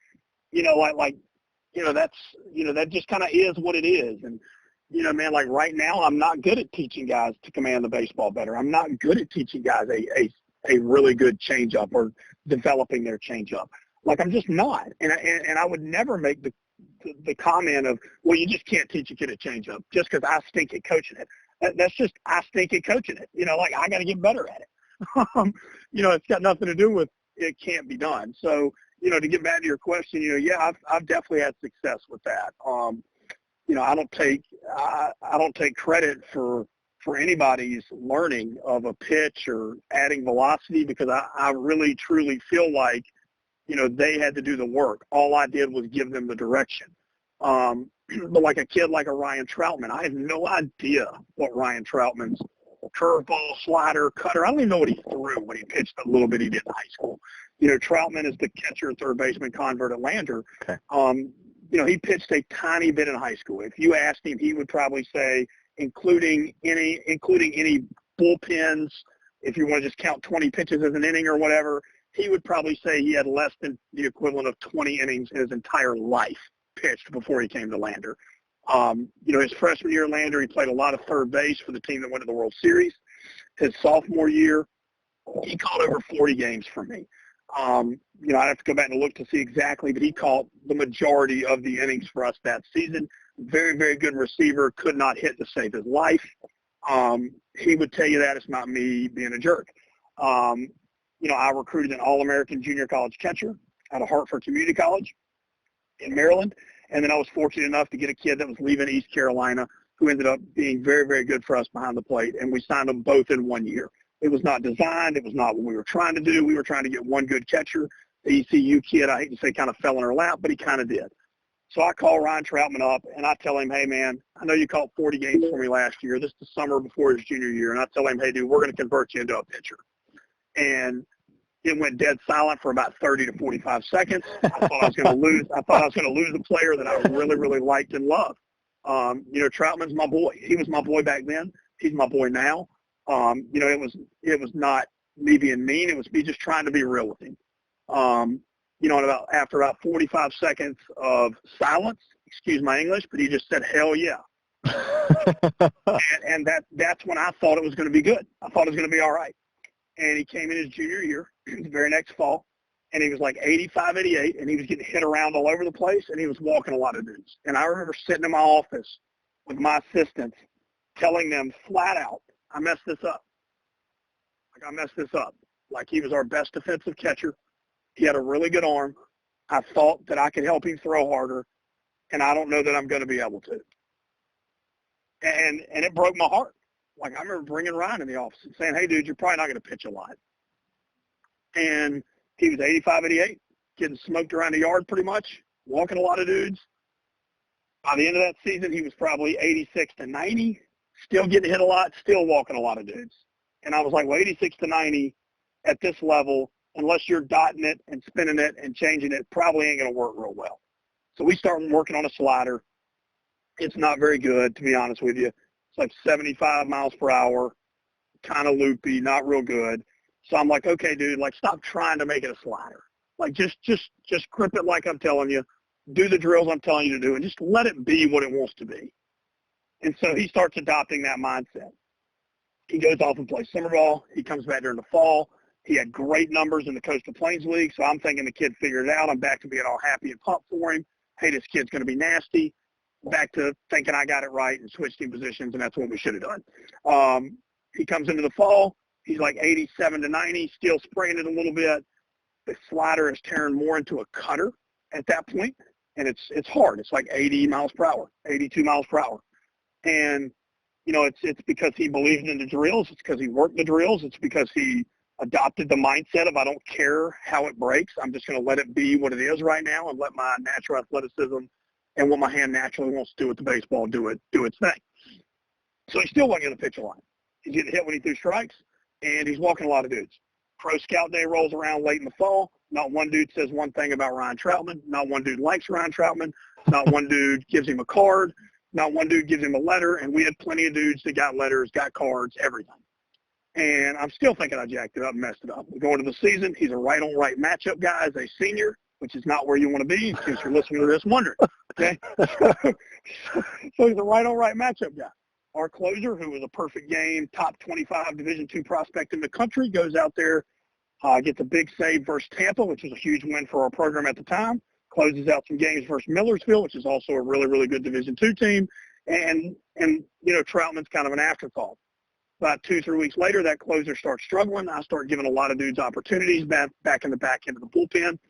Speaker 2: That just kind of is what it is. And, man, right now I'm not good at teaching guys to command the baseball better. I'm not good at teaching guys a really good changeup or developing their changeup. I'm just not. And I would never make the comment of, well, you just can't teach a kid a changeup just because I stink at coaching it. That's just, I stink at coaching it. I got to get better at it. It's got nothing to do with it can't be done. So, to get back to your question, I've definitely had success with that. I don't take credit for anybody's learning of a pitch or adding velocity, because I really truly feel like, they had to do the work. All I did was give them the direction. But like a kid like a Ryan Troutman, I have no idea what Ryan Troutman's curveball, slider, cutter, I don't even know what he threw when he pitched the little bit he did in high school. Troutman is the catcher, third baseman convert at Lander.
Speaker 1: Okay.
Speaker 2: He pitched a tiny bit in high school. If you asked him, he would probably say, including any bullpens, if you want to just count 20 pitches as an inning or whatever, he would probably say he had less than the equivalent of 20 innings in his entire life pitched before he came to Lander. His freshman year at Lander, he played a lot of third base for the team that went to the World Series. His sophomore year, he caught over 40 games for me. I'd have to go back and look to see exactly, but he caught the majority of the innings for us that season. Very, very good receiver, could not hit to save his life. He would tell you that. It's not me being a jerk. I recruited an All-American junior college catcher out of Hartford Community College in Maryland. And then I was fortunate enough to get a kid that was leaving East Carolina who ended up being very, very good for us behind the plate. And we signed them both in 1 year. It was not designed. It was not what we were trying to do. We were trying to get one good catcher. The ECU kid, I hate to say, kind of fell in her lap, but he kind of did. So I call Ryan Troutman up, and I tell him, hey, man, I know you caught 40 games for me last year. This is the summer before his junior year. And I tell him, hey, dude, we're going to convert you into a pitcher. And it went dead silent for about 30 to 45 seconds. I thought I was going to lose. I thought I was going to lose a player that I really, really liked and loved. Troutman's my boy. He was my boy back then. He's my boy now. It was not me being mean. It was me just trying to be real with him. After about 45 seconds of silence, excuse my English, but he just said, hell yeah. and that's when I thought it was going to be good. I thought it was going to be all right. And he came in his junior year, the very next fall, and he was like 85, 88, and he was getting hit around all over the place, and he was walking a lot of dudes. And I remember sitting in my office with my assistants telling them flat out, I messed this up. Like, he was our best defensive catcher. He had a really good arm. I thought that I could help him throw harder, and I don't know that I'm going to be able to. And it broke my heart. Like, I remember bringing Ryan in the office and saying, hey, dude, you're probably not going to pitch a lot. And he was 85, 88, getting smoked around the yard pretty much. walking a lot of dudes. By the end of that season, he was probably 86 to 90, still getting hit a lot, still walking a lot of dudes. And I was like, well, 86 to 90 at this level, unless you're dotting it and spinning it and changing it, probably ain't going to work real well. So we started working on a slider. It's not very good, to be honest with you. It's like 75 miles per hour, kind of loopy, not real good. So I'm like, okay, dude, like, stop trying to make it a slider. Like, just grip it like I'm telling you. Do the drills I'm telling you to do, and just let it be what it wants to be. And so he starts adopting that mindset. He goes off and plays summer ball. He comes back during the fall. He had great numbers in the Coastal Plains League, so I'm thinking the kid figured it out. I'm back to being all happy and pumped for him. Hey, this kid's going to be nasty. Back to thinking I got it right and switched team positions, and that's what we should have done. He comes into the fall. He's like 87 to 90, still spraying it a little bit. The slider is tearing more into a cutter at that point, and it's hard. It's like 80 miles per hour, 82 miles per hour. And, you know, it's because he believed in the drills. It's because he worked the drills. It's because he adopted the mindset of I don't care how it breaks. I'm just going to let it be what it is right now and let my natural athleticism and what my hand naturally wants to do with the baseball do its thing. So he still wasn't going to pitch a line. He's getting hit when he threw strikes, and he's walking a lot of dudes. Pro Scout Day rolls around late in the fall. Not one dude says one thing about Ryan Troutman. Not one dude likes Ryan Troutman. Not one dude gives him a card. Not one dude gives him a letter. And we had plenty of dudes that got letters, got cards, everything. And I'm still thinking I jacked it up and messed it up. We go into the season. He's a right-on-right matchup guy as a senior, which is not where you want to be in case you're listening to this wondering. Okay? So he's a right-on-right matchup guy. Our closer, who was a perfect game, top 25 Division II prospect in the country, goes out there, gets a big save versus Tampa, which was a huge win for our program at the time, closes out some games versus Millersville, which is also a really, really good Division II team, and you know, Troutman's kind of an afterthought. About 2-3 weeks later, that closer starts struggling. I start giving a lot of dudes opportunities back in the back end of the bullpen.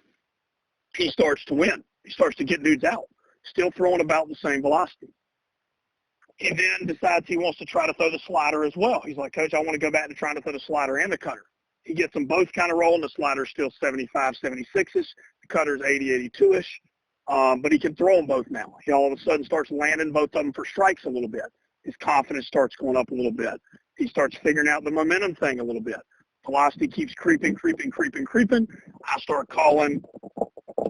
Speaker 2: He starts to win. He starts to get dudes out, still throwing about the same velocity. He then decides he wants to try to throw the slider as well. He's like, Coach, I want to go back to trying to throw the slider and the cutter. He gets them both kind of rolling. The slider's still 75, 76-ish. The cutter's 80, 82-ish. But he can throw them both now. He all of a sudden starts landing both of them for strikes a little bit. His confidence starts going up a little bit. He starts figuring out the momentum thing a little bit. Velocity keeps creeping. I start calling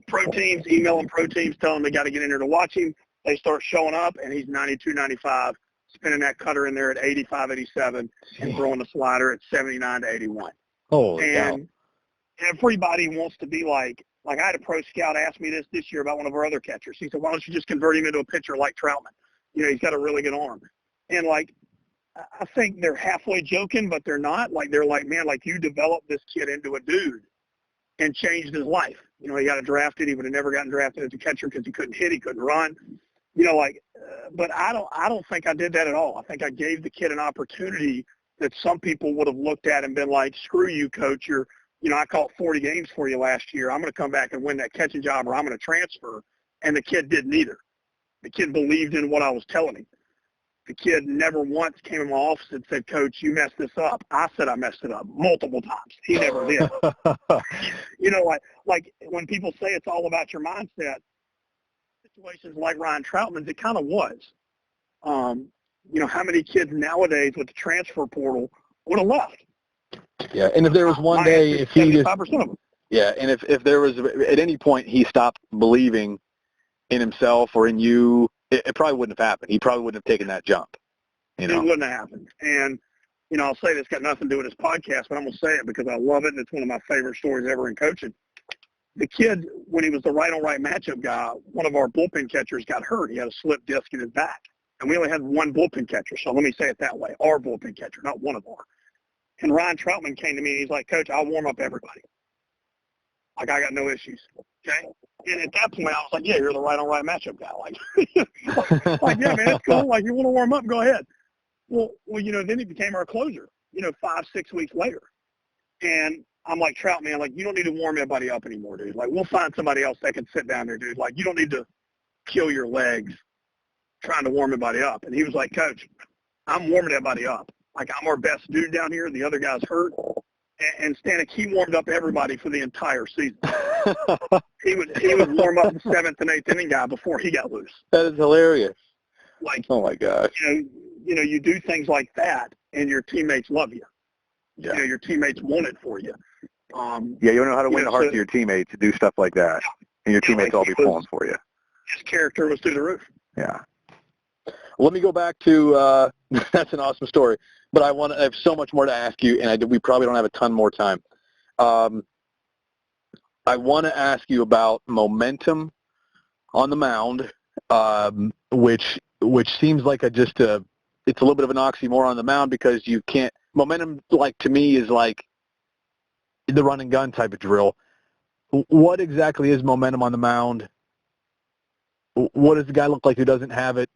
Speaker 2: pro teams, emailing pro teams, telling them they got to get in there to watch him. They start showing up, and he's 92, 95, spinning that cutter in there at 85, 87, and throwing the slider at 79 to 81.
Speaker 1: Holy cow.
Speaker 2: And everybody wants to be like I had a pro scout ask me this year about one of our other catchers. He said, why don't you just convert him into a pitcher like Troutman? You know, he's got a really good arm. And, like, I think they're halfway joking, but they're not. Like, they're like, man, like, you developed this kid into a dude and changed his life. You know, he got drafted. He would have never gotten drafted as a catcher because he couldn't hit. He couldn't run. You know, like, but I don't think I did that at all. I think I gave the kid an opportunity that some people would have looked at and been like, screw you, coach. You know, I caught 40 games for you last year. I'm going to come back and win that catching job, or I'm going to transfer. And the kid didn't either. The kid believed in what I was telling him. The kid never once came in my office and said, Coach, you messed this up. I said I messed it up multiple times. He never did. You know, like when people say it's all about your mindset, situations like Ryan Troutman's, it kind of was. You know, how many kids nowadays with the transfer portal would have left?
Speaker 1: Yeah, and if there was one day, if he just, 75% of them. Yeah, and if there was, at any point he stopped believing in himself or in you, it probably wouldn't have happened. He probably wouldn't have taken that jump. You know? It wouldn't have happened. And, you know, I'll say this got nothing to do with this podcast, but I'm going to say it because I love it, and it's one of my favorite stories ever in coaching. The kid, when he was the right-on-right matchup guy, one of our bullpen catchers got hurt. He had a slip disc in his back. And we only had one bullpen catcher, so let me say it that way, our bullpen catcher, not one of our. And Ryan Troutman came to me, and he's like, Coach, I'll warm up everybody. Like, I got no issues, okay? And at that point, I was like, yeah, you're the right-on-right matchup guy. Like, yeah, man, it's cool. Like, you want to warm up, go ahead. Well, you know, then he became our closer, you know, 5-6 weeks later. And I'm like, Trout, man, like, you don't need to warm everybody up anymore, dude. Like, we'll find somebody else that can sit down there, dude. Like, you don't need to kill your legs trying to warm everybody up. And he was like, Coach, I'm warming everybody up. Like, I'm our best dude down here. The other guy's hurt. And Stanek, he warmed up everybody for the entire season.
Speaker 2: He would warm up the 7th and 8th inning guy before he got loose.
Speaker 1: That is hilarious.
Speaker 2: Like,
Speaker 1: oh my gosh.
Speaker 2: You do things like that, and your teammates love you.
Speaker 1: Yeah.
Speaker 2: Your teammates want it for you.
Speaker 3: You don't know how to win the hearts of your teammates to do stuff like that, and your teammates all be pulling for you.
Speaker 2: His character was through the roof.
Speaker 3: Yeah.
Speaker 1: Let me go back to that's an awesome story, but I have so much more to ask you, and we probably don't have a ton more time. I want to ask you about momentum on the mound, which seems like it's a little bit of an oxymoron on the mound because you can't momentum, like, to me, is like the run and gun type of drill. What exactly is momentum on the mound? What does the guy look like who doesn't have it?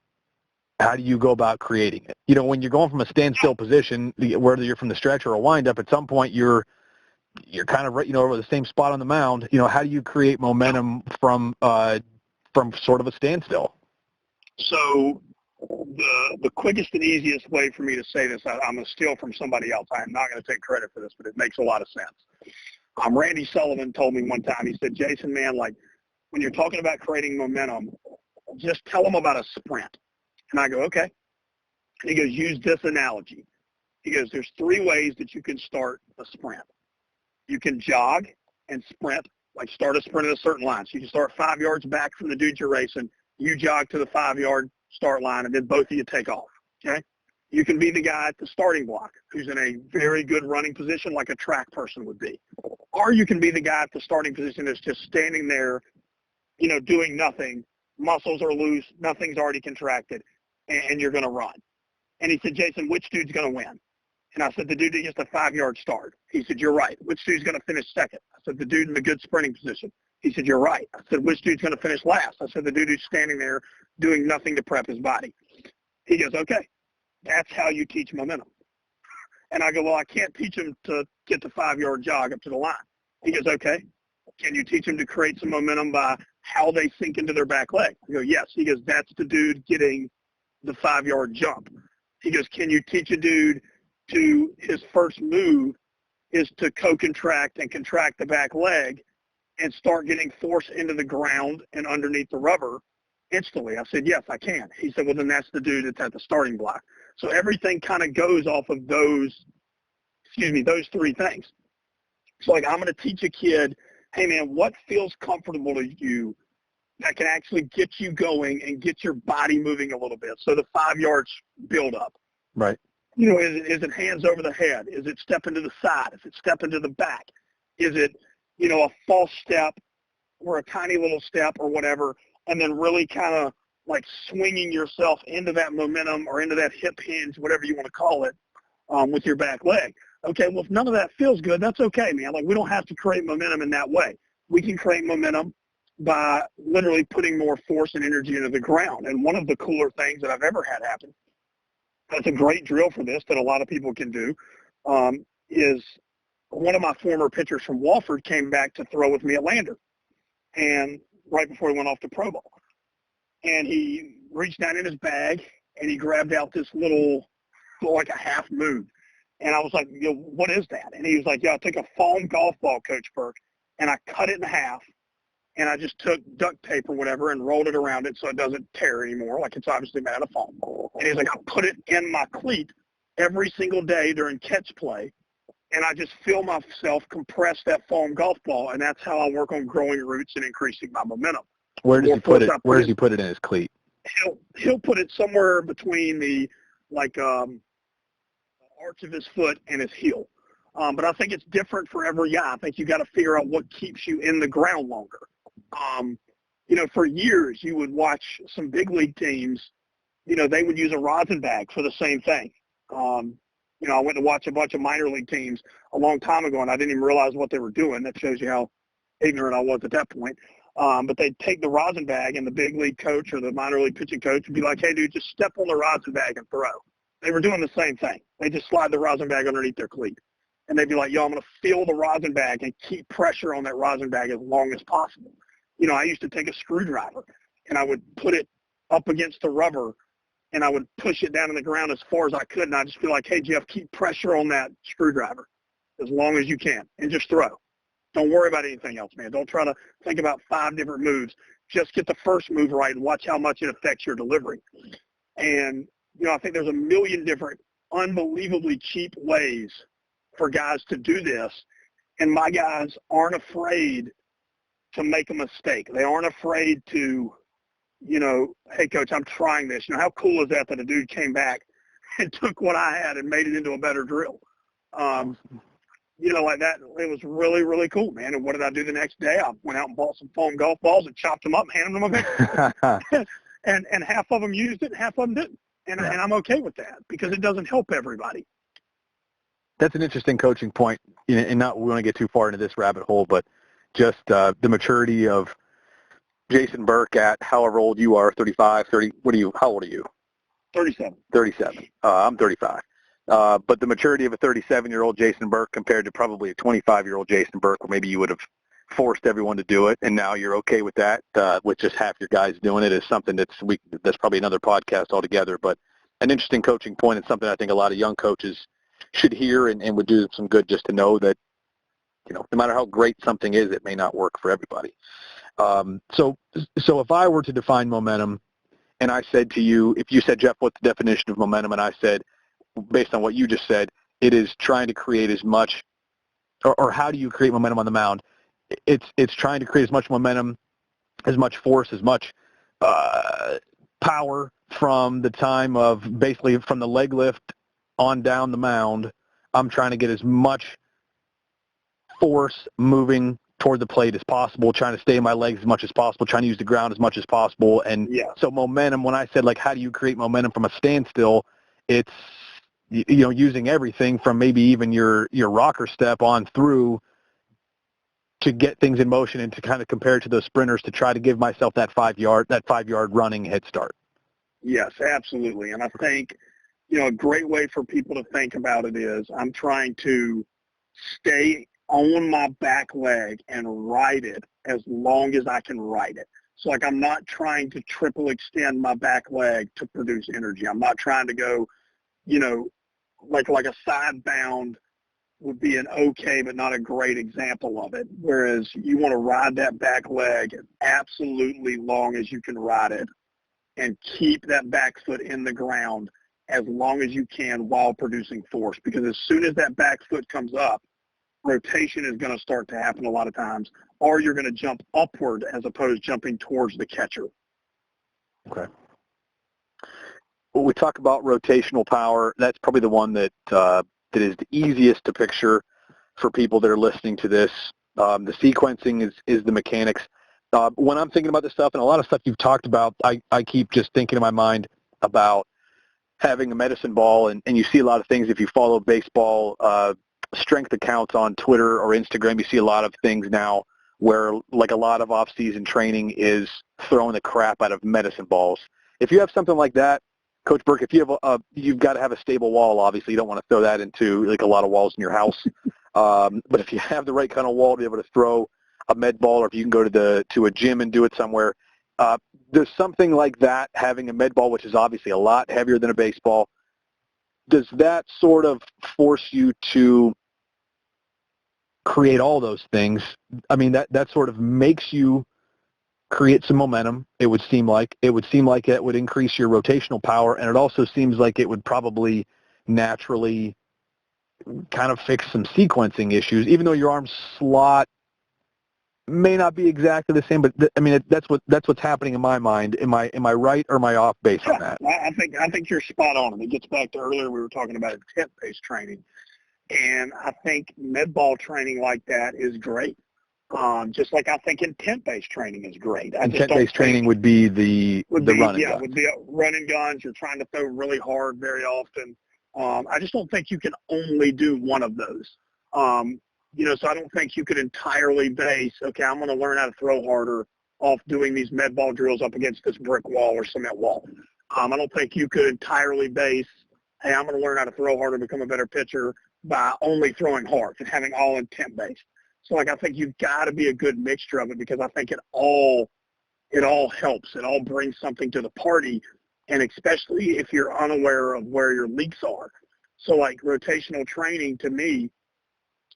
Speaker 1: How do you go about creating it? When you're going from a standstill position, whether you're from the stretch or a windup, at some point you're kind of over the same spot on the mound. How do you create momentum from sort of a standstill?
Speaker 2: So the quickest and easiest way for me to say this, I'm going to steal from somebody else. I'm not going to take credit for this, but it makes a lot of sense. Randy Sullivan told me one time, he said, Jason, man, like, when you're talking about creating momentum, just tell them about a sprint. And I go, okay. And he goes, use this analogy. He goes, there's 3 ways that you can start a sprint. You can jog and sprint, like start a sprint at a certain line. So you can start 5 yards back from the dude you're racing. You jog to the 5-yard start line, and then both of you take off, okay? You can be the guy at the starting block who's in a very good running position like a track person would be. Or you can be the guy at the starting position that's just standing there, doing nothing. Muscles are loose. Nothing's already contracted, and you're going to run. And he said, Jason, which dude's going to win? And I said, the dude that gets the 5-yard start. He said, you're right. Which dude's going to finish second? I said, the dude in the good sprinting position. He said, you're right. I said, which dude's going to finish last? I said, the dude who's standing there doing nothing to prep his body. He goes, okay, that's how you teach momentum. And I go, well, I can't teach him to get the 5-yard jog up to the line. He goes, okay. Can you teach him to create some momentum by how they sink into their back leg? I go, yes. He goes, that's the dude getting the 5-yard jump. He goes, can you teach a dude to his first move is to co-contract and contract the back leg and start getting force into the ground and underneath the rubber instantly? I said, yes, I can. He said, well, then that's the dude that's at the starting block. So everything kind of goes off of those 3 things. So, like, I'm going to teach a kid, hey, man, what feels comfortable to you that can actually get you going and get your body moving a little bit? So the 5 yards build up.
Speaker 1: Right.
Speaker 2: Is it hands over the head? Is it step into the side? Is it step into the back? Is it, a false step or a tiny little step or whatever, and then really kind of like swinging yourself into that momentum or into that hip hinge, whatever you want to call it, with your back leg? Okay, well, if none of that feels good, that's okay, man. Like, we don't have to create momentum in that way. We can create momentum by literally putting more force and energy into the ground. And one of the cooler things that I've ever had happen, that's a great drill for this that a lot of people can do, is one of my former pitchers from Wofford came back to throw with me at Lander, and right before he went off to Pro Bowl. And he reached down in his bag, and he grabbed out this little, like a half moon. And I was like, what is that? And he was like, I took a foam golf ball, Coach Burke, and I cut it in half, and I just took duct tape or whatever and rolled it around it so it doesn't tear anymore, like it's obviously made out of foam. And he's like, I put it in my cleat every single day during catch play, and I just feel myself compress that foam golf ball, and that's how I work on growing roots and increasing my momentum.
Speaker 1: Where does he put it? Where does he put it in his cleat?
Speaker 2: He'll put it somewhere between the arch of his foot and his heel. But I think it's different for every guy. I think you got to figure out what keeps you in the ground longer. For years you would watch some big league teams. They would use a rosin bag for the same thing. I went to watch a bunch of minor league teams a long time ago, and I didn't even realize what they were doing. That shows you how ignorant I was at that point. But they'd take the rosin bag, and the big league coach or the minor league pitching coach would be like, hey, dude, just step on the rosin bag and throw. They were doing the same thing. They just slide the rosin bag underneath their cleat. And they'd be like, I'm going to feel the rosin bag and keep pressure on that rosin bag as long as possible. I used to take a screwdriver, and I would put it up against the rubber, and I would push it down in the ground as far as I could, and I'd just be like, hey, Jeff, keep pressure on that screwdriver as long as you can, and just throw. Don't worry about anything else, man. Don't try to think about 5 different moves. Just get the first move right and watch how much it affects your delivery. And, I think there's a million different unbelievably cheap ways for guys to do this. And my guys aren't afraid to make a mistake. They aren't afraid to, hey, coach, I'm trying this. How cool is that a dude came back and took what I had and made it into a better drill? Like that, it was really, really cool, man. And what did I do the next day? I went out and bought some foam golf balls and chopped them up and handed them a pitcher. and half of them used it and half of them didn't. And I'm okay with that because it doesn't help everybody.
Speaker 1: That's an interesting coaching point, and not we want to get too far into this rabbit hole, but just the maturity of Jason Burke at however old you are, 35, 30, how old are you?
Speaker 2: 37.
Speaker 1: 37. I'm 35. But the maturity of a 37-year-old Jason Burke compared to probably a 25-year-old Jason Burke, where maybe you would have forced everyone to do it, and now you're okay with that, with just half your guys doing it, is something that's probably another podcast altogether, but an interesting coaching point and something I think a lot of young coaches should hear and would do some good just to know that, no matter how great something is, it may not work for everybody. So if I were to define momentum, and I said to you, if you said, Jeff, what's the definition of momentum? And I said, based on what you just said, it is trying to create as much, or how do you create momentum on the mound? It's trying to create as much momentum, as much force, as much power from the time of basically from the leg lift on down the mound. I'm trying to get as much force moving toward the plate as possible, trying to stay in my legs as much as possible, trying to use the ground as much as possible. And so momentum, when I said, like, how do you create momentum from a standstill, it's, using everything from maybe even your rocker step on through to get things in motion and to kind of compare it to those sprinters to try to give myself that 5-yard running head start.
Speaker 2: Yes, absolutely. And I think, a great way for people to think about it is I'm trying to stay on my back leg and ride it as long as I can ride it. So, like, I'm not trying to triple extend my back leg to produce energy. I'm not trying to go, like a side bound would be an okay but not a great example of it, whereas you want to ride that back leg absolutely long as you can ride it and keep that back foot in the ground as long as you can while producing force, because as soon as that back foot comes up, rotation is going to start to happen a lot of times, or you're going to jump upward as opposed to jumping towards the catcher.
Speaker 1: Okay. When we talk about rotational power, that's probably the one that is the easiest to picture for people that are listening to this. The sequencing is the mechanics. When I'm thinking about this stuff, and a lot of stuff you've talked about, I keep just thinking in my mind about having a medicine ball, and you see a lot of things if you follow baseball strength accounts on Twitter or Instagram. You see a lot of things now where, like, a lot of off-season training is throwing the crap out of medicine balls. If you have something like that, Coach Burke, if you have you've got to have a stable wall. Obviously, you don't want to throw that into like a lot of walls in your house. But if you have the right kind of wall to be able to throw a med ball, or if you can go to a gym and do it somewhere, there's something like that. Having a med ball, which is obviously a lot heavier than a baseball, does that sort of force you to create all those things? I mean, that sort of makes you create some momentum. It would seem like it would increase your rotational power, and it also seems like it would probably naturally kind of fix some sequencing issues, even though your arm slot may not be exactly the same. But that's what's happening in my mind. Am I right or am I off base on that?
Speaker 2: I think you're spot on. It gets back to earlier we were talking about intent-based training, and I think med ball training like that is great. Just like I think intent-based training is great.
Speaker 1: Intent-based training would be the run and gun.
Speaker 2: Yeah, would be run and guns. You're trying to throw really hard very often. I just don't think you can only do one of those. So I don't think you could entirely base, okay, I'm going to learn how to throw harder off doing these med ball drills up against this brick wall or cement wall. I don't think you could entirely base, hey, I'm going to learn how to throw harder, become a better pitcher by only throwing hard and having all intent-based. So, like, I think you've got to be a good mixture of it, because I think it all helps. It all brings something to the party, and especially if you're unaware of where your leaks are. So, like, rotational training to me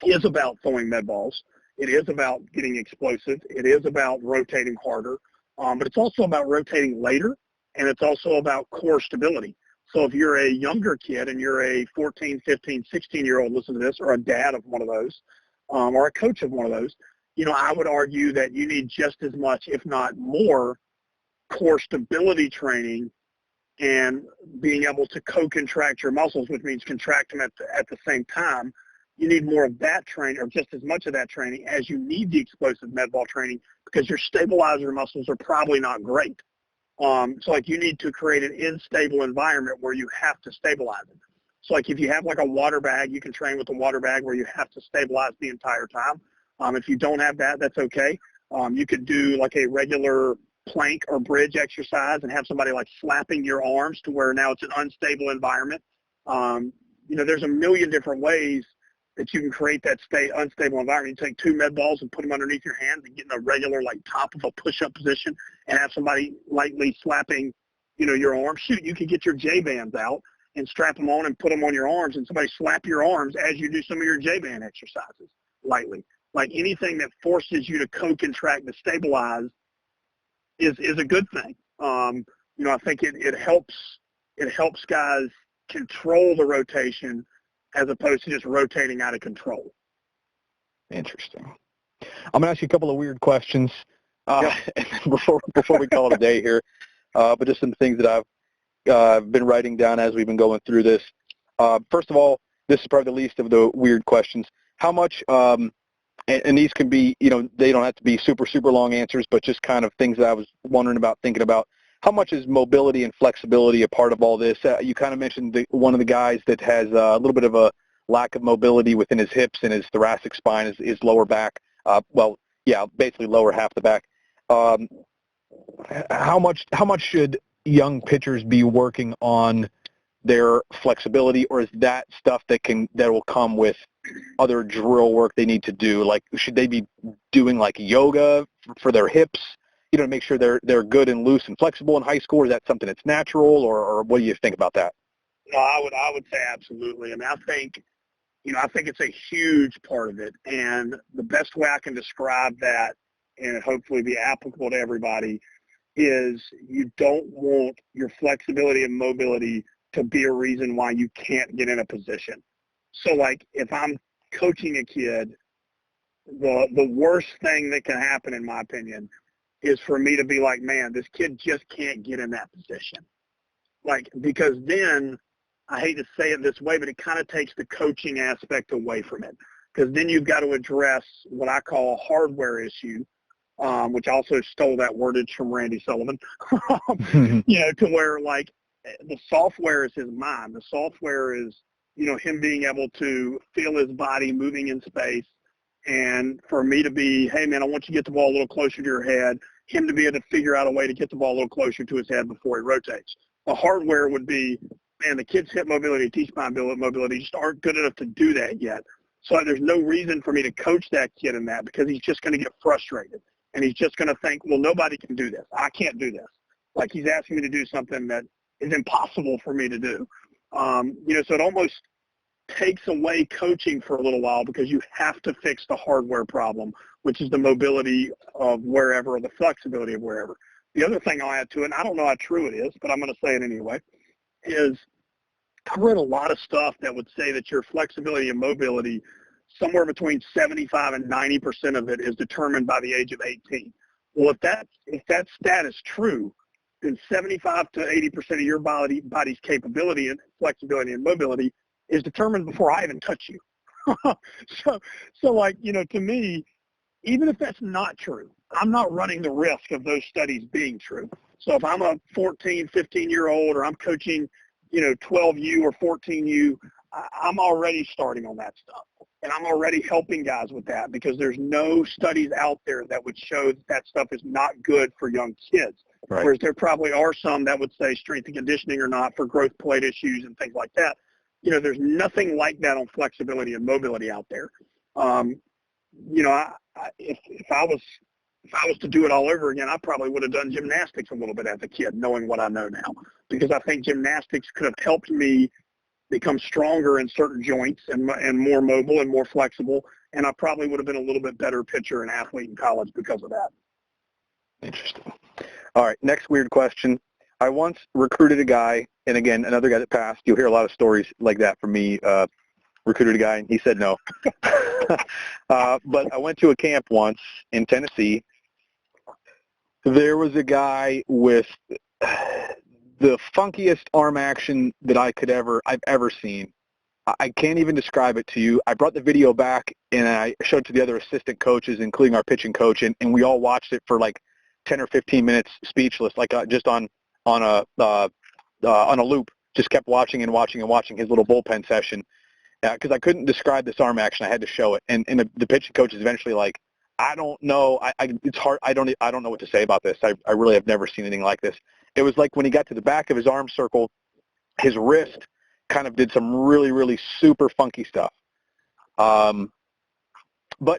Speaker 2: is about throwing med balls. It is about getting explosive. It is about rotating harder. But it's also about rotating later, and it's also about core stability. So if you're a younger kid and you're a 14, 15, 16-year-old, listen to this, or a dad of one of those, or a coach of one of those, I would argue that you need just as much, if not more, core stability training and being able to co-contract your muscles, which means contract them at the same time. You need more of that training, or just as much of that training as you need the explosive med ball training, because your stabilizer muscles are probably not great. So you need to create an unstable environment where you have to stabilize it. So if you have a water bag, you can train with a water bag where you have to stabilize the entire time. If you don't have that, that's okay. You could do a regular plank or bridge exercise and have somebody slapping your arms to where now it's an unstable environment. There's a million different ways that you can create that unstable environment. You take 2 med balls and put them underneath your hands and get in a regular top of a push-up position and have somebody lightly slapping, your arms. Shoot, you could get your J-bands out and strap them on and put them on your arms, and somebody slap your arms as you do some of your J-band exercises lightly. Anything that forces you to co-contract to stabilize is a good thing. I think it helps guys control the rotation as opposed to just rotating out of control.
Speaker 1: Interesting. I'm going to ask you a couple of weird questions before we call it a day here, but just some things that I've been writing down as we've been going through this. First of all, this is probably the least of the weird questions. How much, and these can be, they don't have to be super, super long answers, but just kind of things that I was wondering about, thinking about. How much is mobility and flexibility a part of all this? You kind of mentioned one of the guys that has a little bit of a lack of mobility within his hips and his thoracic spine, his lower back. Basically lower half the back. How much should young pitchers be working on their flexibility, or is that stuff that will come with other drill work they need to do? Should they be doing yoga for their hips? To make sure they're good and loose and flexible in high school? Or is that something that's natural, or what do you think about that?
Speaker 2: No, I would say absolutely. I think it's a huge part of it, and the best way I can describe that, and hopefully be applicable to everybody, is you don't want your flexibility and mobility to be a reason why you can't get in a position. So if I'm coaching a kid, the worst thing that can happen, in my opinion, is for me to be man, this kid just can't get in that position. Because then, I hate to say it this way, but it kind of takes the coaching aspect away from it. Because then you've got to address what I call a hardware issue, which also stole that wordage from Randy Sullivan, to where the software is his mind. The software is, him being able to feel his body moving in space. And for me to be, hey, man, I want you to get the ball a little closer to your head, him to be able to figure out a way to get the ball a little closer to his head before he rotates. The hardware would be, man, the kid's hip mobility, T-spine mobility just aren't good enough to do that yet. So there's no reason for me to coach that kid in that, because he's just going to get frustrated. And he's just going to think, well, nobody can do this. I can't do this. He's asking me to do something that is impossible for me to do. So it almost takes away coaching for a little while, because you have to fix the hardware problem, which is the mobility of wherever, or the flexibility of wherever. The other thing I'll add to it, and I don't know how true it is, but I'm going to say it anyway, is I've read a lot of stuff that would say that your flexibility and mobility, somewhere between 75 and 90% of it is determined by the age of 18. Well, if that stat is true, then 75 to 80% of your body's capability and flexibility and mobility is determined before I even touch you. So to me, even if that's not true, I'm not running the risk of those studies being true. So if I'm a 14, 15-year-old, or I'm coaching, 12U or 14U, I'm already starting on that stuff. And I'm already helping guys with that, because there's no studies out there that would show that stuff is not good for young kids. Right. Whereas there probably are some that would say strength and conditioning or not for growth plate issues and things like that. There's nothing like that on flexibility and mobility out there. If I was to do it all over again, I probably would have done gymnastics a little bit as a kid, knowing what I know now, because I think gymnastics could have helped me become stronger in certain joints and more mobile and more flexible. And I probably would have been a little bit better pitcher and athlete in college because of that.
Speaker 3: Interesting. All right, next weird question. I once recruited a guy, and again, another guy that passed. You'll hear a lot of stories like that from me. Recruited a guy, and he said no. But I went to a camp once in Tennessee. There was a guy with the funkiest arm action that I've ever seen. I can't even describe it to you. I brought the video back, and I showed it to the other assistant coaches, including our pitching coach, and we all watched it for like 10 or 15 minutes speechless, like just on a loop, just kept watching and watching and watching his little bullpen session because I couldn't describe this arm action. I had to show it, and the pitching coach is eventually like, I don't know. It's hard. I don't know what to say about this. I really have never seen anything like this. It was like when he got to the back of his arm circle, his wrist kind of did some really, really super funky stuff. But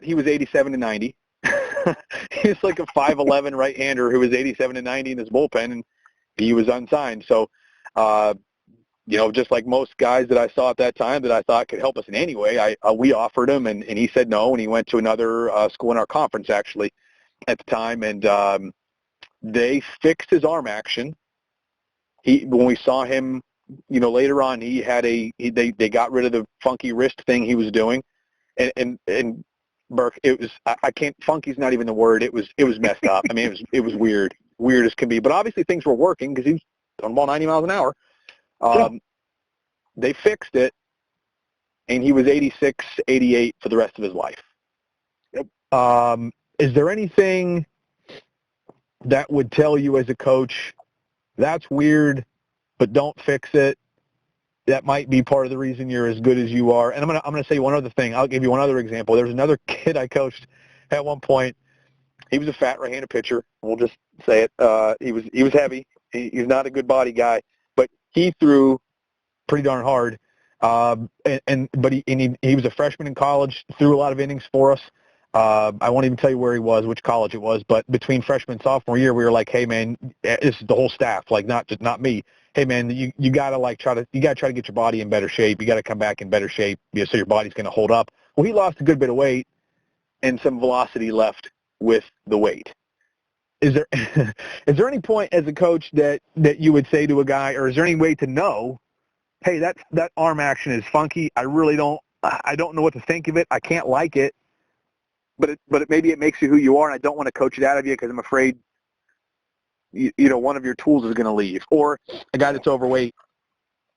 Speaker 3: he was 87 and 90. He's like a 5'11" right-hander who was 87 and 90 in his bullpen, and he was unsigned. So, just like most guys that I saw at that time that I thought could help us in any way, we offered him, and he said no, and he went to another school in our conference, actually, at the time, and they fixed his arm action. When we saw him, later on, he had they got rid of the funky wrist thing he was doing, and Burke, it was, I can't, funky's not even the word. It was messed up. I mean, it was weird as can be. But obviously things were working because he was throwing the ball 90 miles an hour. They fixed it, and he was 86, 88 for the rest of his life.
Speaker 2: Yep.
Speaker 1: Is there anything that would tell you as a coach, that's weird, but don't fix it? That might be part of the reason you're as good as you are. And I'm gonna say one other thing. I'll give you one other example. There's another kid I coached at one point. He was a fat right-handed pitcher. We'll just say it. He was heavy. He's not a good body guy, but he threw pretty darn hard. But he was a freshman in college. Threw a lot of innings for us. I won't even tell you where he was, which college it was. But between freshman and sophomore year, we were like, hey man, this is the whole staff, like not me. Hey man, you gotta try to get your body in better shape. You gotta come back in better shape, so your body's gonna hold up. Well, he lost a good bit of weight and some velocity left with the weight. Is there any point as a coach that you would say to a guy, or is there any way to know, hey, that arm action is funky. I don't know what to think of it. I can't like it, but maybe it makes you who you are, and I don't want to coach it out of you because I'm afraid one of your tools is going to leave. Or a guy that's overweight,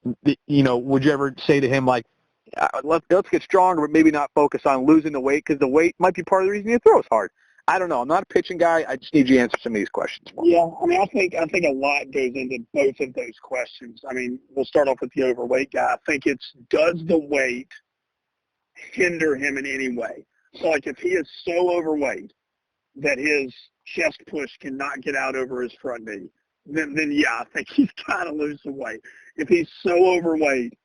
Speaker 1: would you ever say to him, like, let's get stronger, but maybe not focus on losing the weight because the weight might be part of the reason you throw as hard? I don't know. I'm not a pitching guy. I just need you to answer some of these questions for me.
Speaker 2: Yeah, I mean, I think a lot goes into both of those questions. I mean, we'll start off with the overweight guy. I think it's, does the weight hinder him in any way? So, like, if he is so overweight that his chest push cannot get out over his front knee, then yeah, I think he's got to lose some weight. If he's so overweight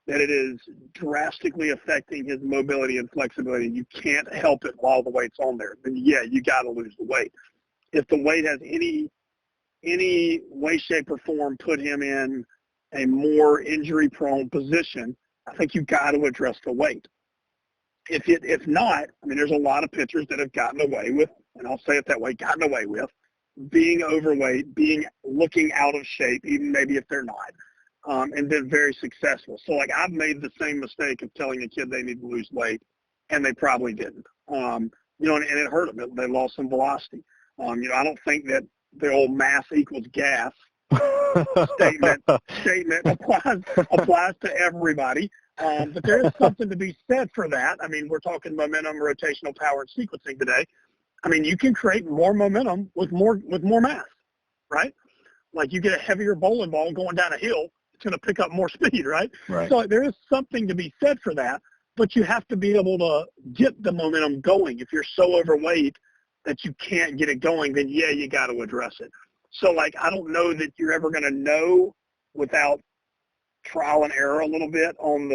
Speaker 2: that it is drastically affecting his mobility and flexibility, you can't help it while the weight's on there, then yeah, you got to lose the weight. If the weight has any way, shape, or form put him in a more injury-prone position, I think you got to address the weight. If not, I mean, there's a lot of pitchers that have gotten away with, and I'll say it that way, gotten away with being overweight, looking out of shape, even maybe if they're not, and been very successful. So, like, I've made the same mistake of telling a kid they need to lose weight, and they probably didn't. And it hurt them. They lost some velocity. I don't think that the old mass equals gas statement applies to everybody. But there is something to be said for that. I mean, we're talking momentum, rotational power, and sequencing today. I mean, you can create more momentum with more mass, right? Like, you get a heavier bowling ball going down a hill, it's going to pick up more speed, right? So there is something to be said for that, but you have to be able to get the momentum going. If you're so overweight that you can't get it going, then yeah, you got to address it. So, like, I don't know that you're ever going to know without trial and error a little bit on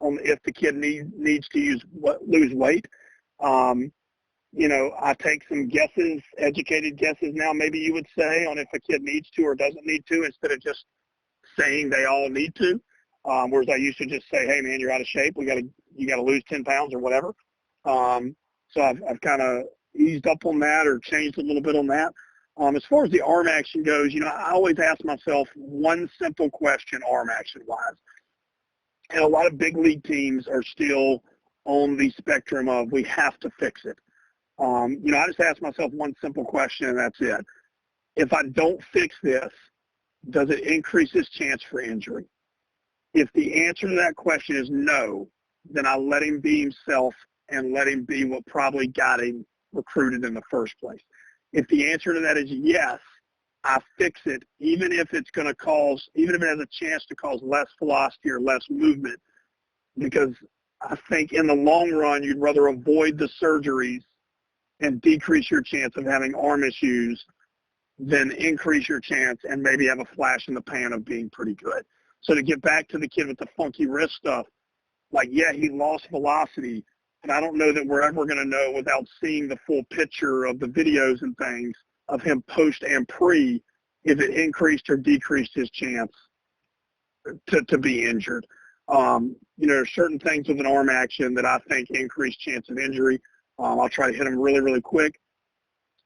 Speaker 2: if the kid needs to lose weight. I take some guesses, educated guesses now, maybe you would say, on if a kid needs to or doesn't need to, instead of just saying they all need to. Whereas I used to just say, hey man, you're out of shape. You got to lose 10 pounds or whatever. So I've kind of eased up on that or changed a little bit on that. As far as the arm action goes, I always ask myself one simple question arm action wise. And a lot of big league teams are still on the spectrum of we have to fix it. I just ask myself one simple question, and that's it. If I don't fix this, does it increase his chance for injury? If the answer to that question is no, then I let him be himself and let him be what probably got him recruited in the first place. If the answer to that is yes, I fix it, even if it has a chance to cause less velocity or less movement, because I think in the long run, you'd rather avoid the surgeries and decrease your chance of having arm issues than increase your chance and maybe have a flash in the pan of being pretty good. So to get back to the kid with the funky wrist stuff, he lost velocity, and I don't know that we're ever going to know without seeing the full picture of the videos and things of him post and pre if it increased or decreased his chance to be injured. Certain things with an arm action that I think increase chance of injury. I'll try to hit them really, really quick.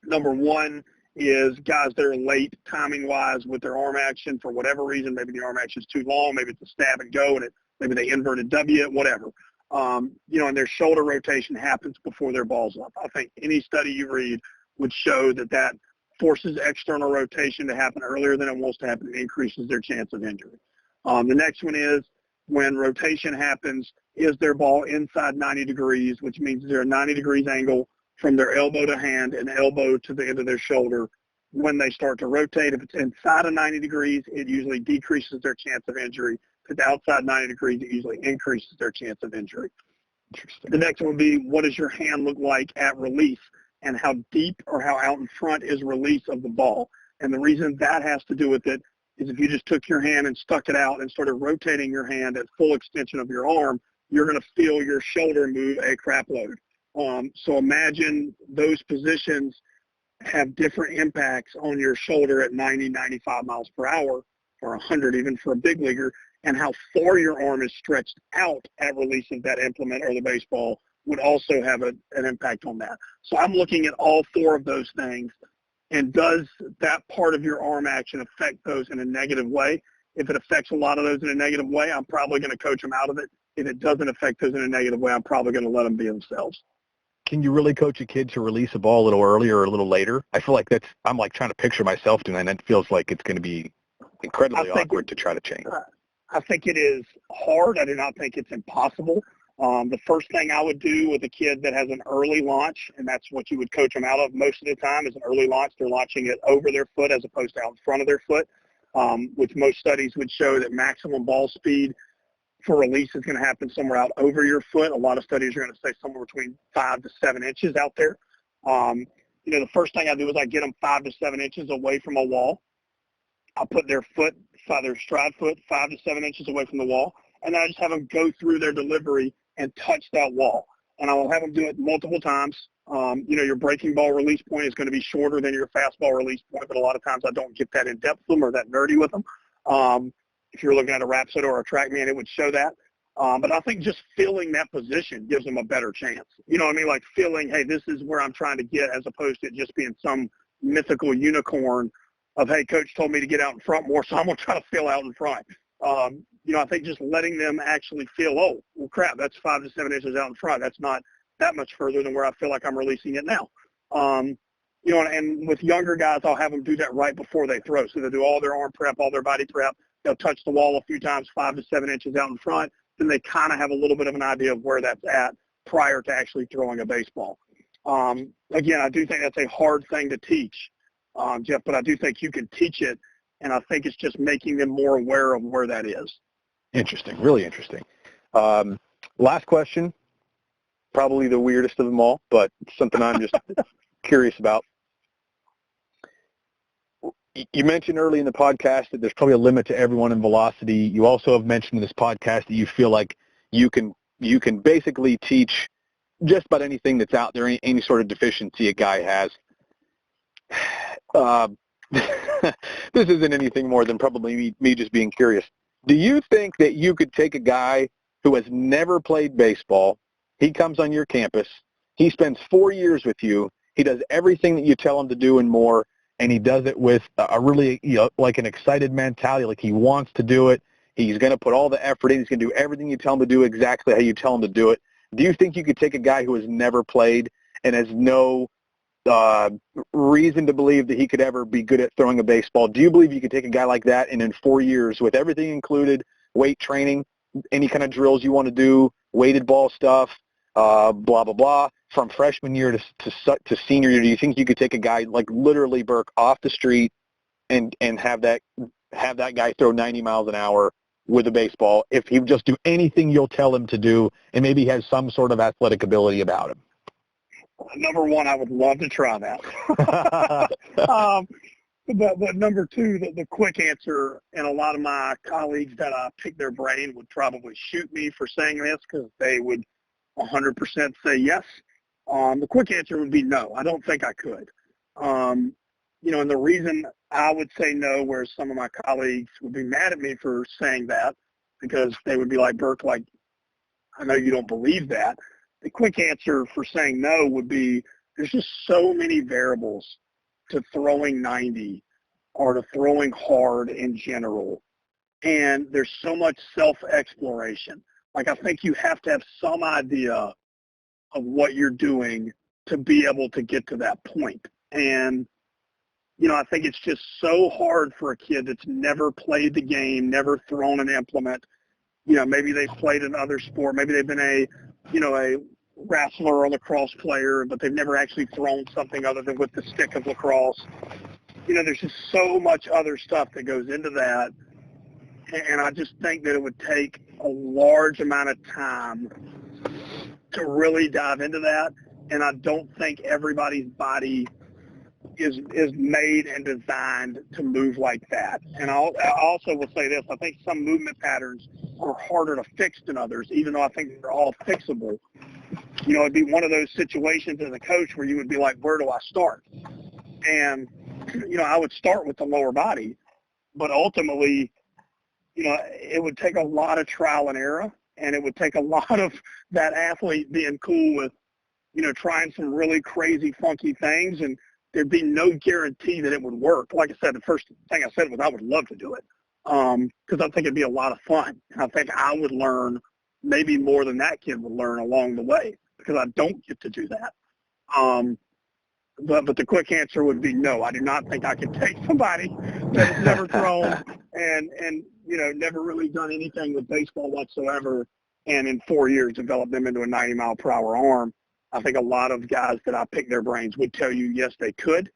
Speaker 2: Number one is guys that are late timing-wise with their arm action for whatever reason. Maybe the arm action is too long. Maybe it's a stab and go, and maybe they inverted W it, whatever. And their shoulder rotation happens before their ball's up. I think any study you read would show that forces external rotation to happen earlier than it wants to happen and increases their chance of injury. The next one is when rotation happens, is their ball inside 90 degrees, which means they're a 90 degrees angle from their elbow to hand and elbow to the end of their shoulder when they start to rotate. If it's inside of 90 degrees, it usually decreases their chance of injury. If it's outside 90 degrees, it usually increases their chance of injury. Interesting. The next one would be, what does your hand look like at release, and how deep or how out in front is release of the ball? And the reason that has to do with it is if you just took your hand and stuck it out and started rotating your hand at full extension of your arm, you're going to feel your shoulder move a crap load. So imagine those positions have different impacts on your shoulder at 90, 95 miles per hour, or 100 even for a big leaguer, and how far your arm is stretched out at release of that implement or the baseball would also have an impact on that. So I'm looking at all four of those things, and does that part of your arm action affect those in a negative way? If it affects a lot of those in a negative way, I'm probably going to coach them out of it. If it doesn't affect those in a negative way, I'm probably going to let them be themselves.
Speaker 1: Can you really coach a kid to release a ball a little earlier or a little later? I feel like I'm trying to picture myself doing that, and it feels like it's going to be incredibly awkward to try to change.
Speaker 2: I think it is hard. I do not think it's impossible. The first thing I would do with a kid that has an early launch, and that's what you would coach them out of most of the time, is an early launch. They're launching it over their foot as opposed to out in front of their foot, which most studies would show that maximum ball speed for release is going to happen somewhere out over your foot. A lot of studies are going to say somewhere between 5 to 7 inches out there. The first thing I do is I get them 5 to 7 inches away from a wall. I'll put their stride foot 5 to 7 inches away from the wall, and then I just have them go through their delivery and touch that wall. And I will have them do it multiple times. Your breaking ball release point is going to be shorter than your fastball release point, but a lot of times I don't get that in depth with them or that nerdy with them. If you're looking at a Rhapsody or a TrackMan, it would show that. But I think just feeling that position gives them a better chance. You know what I mean? Like feeling, hey, this is where I'm trying to get, as opposed to it just being some mythical unicorn of, hey, coach told me to get out in front more, so I'm going to try to feel out in front. I think just letting them actually feel, oh, well, crap, that's 5 to 7 inches out in front. That's not that much further than where I feel like I'm releasing it now. And with younger guys, I'll have them do that right before they throw. So they'll do all their arm prep, all their body prep. They'll touch the wall a few times, 5 to 7 inches out in front. Then they kind of have a little bit of an idea of where that's at prior to actually throwing a baseball. Again, I do think that's a hard thing to teach, Jeff, but I do think you can teach it, and I think it's just making them more aware of where that is.
Speaker 1: Interesting, really interesting. Last question, probably the weirdest of them all, but something I'm just curious about. You mentioned early in the podcast that there's probably a limit to everyone in velocity. You also have mentioned in this podcast that you feel like you can basically teach just about anything that's out there, any sort of deficiency a guy has. This isn't anything more than probably me just being curious.
Speaker 3: Do you think that you could take a guy who has never played baseball, he comes on your campus, he spends 4 years with you, he does everything that you tell him to do and more, and he does it with a really, like an excited mentality, like he wants to do it. He's going to put all the effort in. He's going to do everything you tell him to do exactly how you tell him to do it. Do you think you could take a guy who has never played and has no reason to believe that he could ever be good at throwing a baseball? Do you believe you could take a guy like that and in 4 years, with everything included, weight training, any kind of drills you want to do, weighted ball stuff, blah, blah, blah, from freshman year to senior year, do you think you could take a guy like literally Burke off the street and have that guy throw 90 miles an hour with a baseball if he would just do anything you'll tell him to do and maybe has some sort of athletic ability about him?
Speaker 2: Number one, I would love to try that. But number two, the quick answer, and a lot of my colleagues that I pick their brain would probably shoot me for saying this because they would 100% say yes. The quick answer would be no. I don't think I could. And the reason I would say no, where some of my colleagues would be mad at me for saying that, because they would be like, Burke, like, I know you don't believe that. The quick answer for saying no would be there's just so many variables to throwing 90 or to throwing hard in general. And there's so much self-exploration. Like, I think you have to have some idea of what you're doing to be able to get to that point. And, I think it's just so hard for a kid that's never played the game, never thrown an implement. Maybe they've played another sport. Maybe they've been a wrestler or lacrosse player, but they've never actually thrown something other than with the stick of lacrosse. There's just so much other stuff that goes into that. And I just think that it would take a large amount of time to really dive into that. And I don't think everybody's body is made and designed to move like that. And I also will say this. I think some movement patterns are harder to fix than others, even though I think they're all fixable. It'd be one of those situations as a coach where you would be like, where do I start? And, I would start with the lower body. But ultimately, it would take a lot of trial and error, and it would take a lot of that athlete being cool with, trying some really crazy, funky things, and there'd be no guarantee that it would work. Like I said, the first thing I said was I would love to do it because I think it'd be a lot of fun. And I think I would learn maybe more than that kid would learn along the way because I don't get to do that. But the quick answer would be no. I do not think I could take somebody that has never thrown and never really done anything with baseball whatsoever and in 4 years develop them into a 90-mile-per-hour arm. I think a lot of guys that I pick their brains would tell you, yes, they could.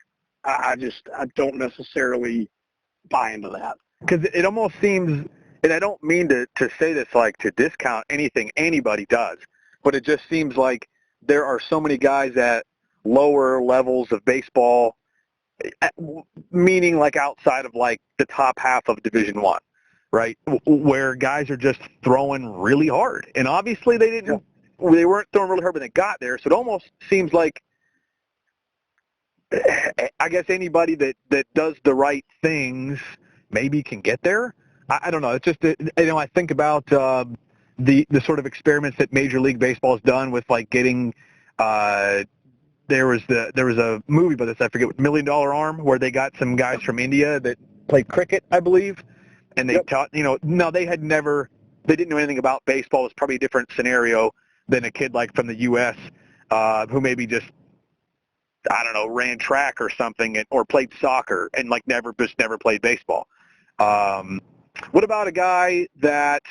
Speaker 2: I don't necessarily buy into that.
Speaker 3: Because it almost seems, and I don't mean to say this like to discount anything anybody does, but it just seems like there are so many guys at lower levels of baseball, meaning like outside of like the top half of Division I, right, where guys are just throwing really hard. And obviously they weren't throwing really hard when they got there, so it almost seems like, I guess, anybody that does the right things maybe can get there. I don't know. It's just, I think about the sort of experiments that Major League Baseball has done with like getting, there was a movie about this, I forget, $1 Million Arm, where they got some guys from India that played cricket, I believe, and they taught, no, they didn't know anything about baseball. It was probably a different scenario than a kid like from the U.S. Who maybe just, I don't know, ran track or something or played soccer and like never played baseball. What about a guy that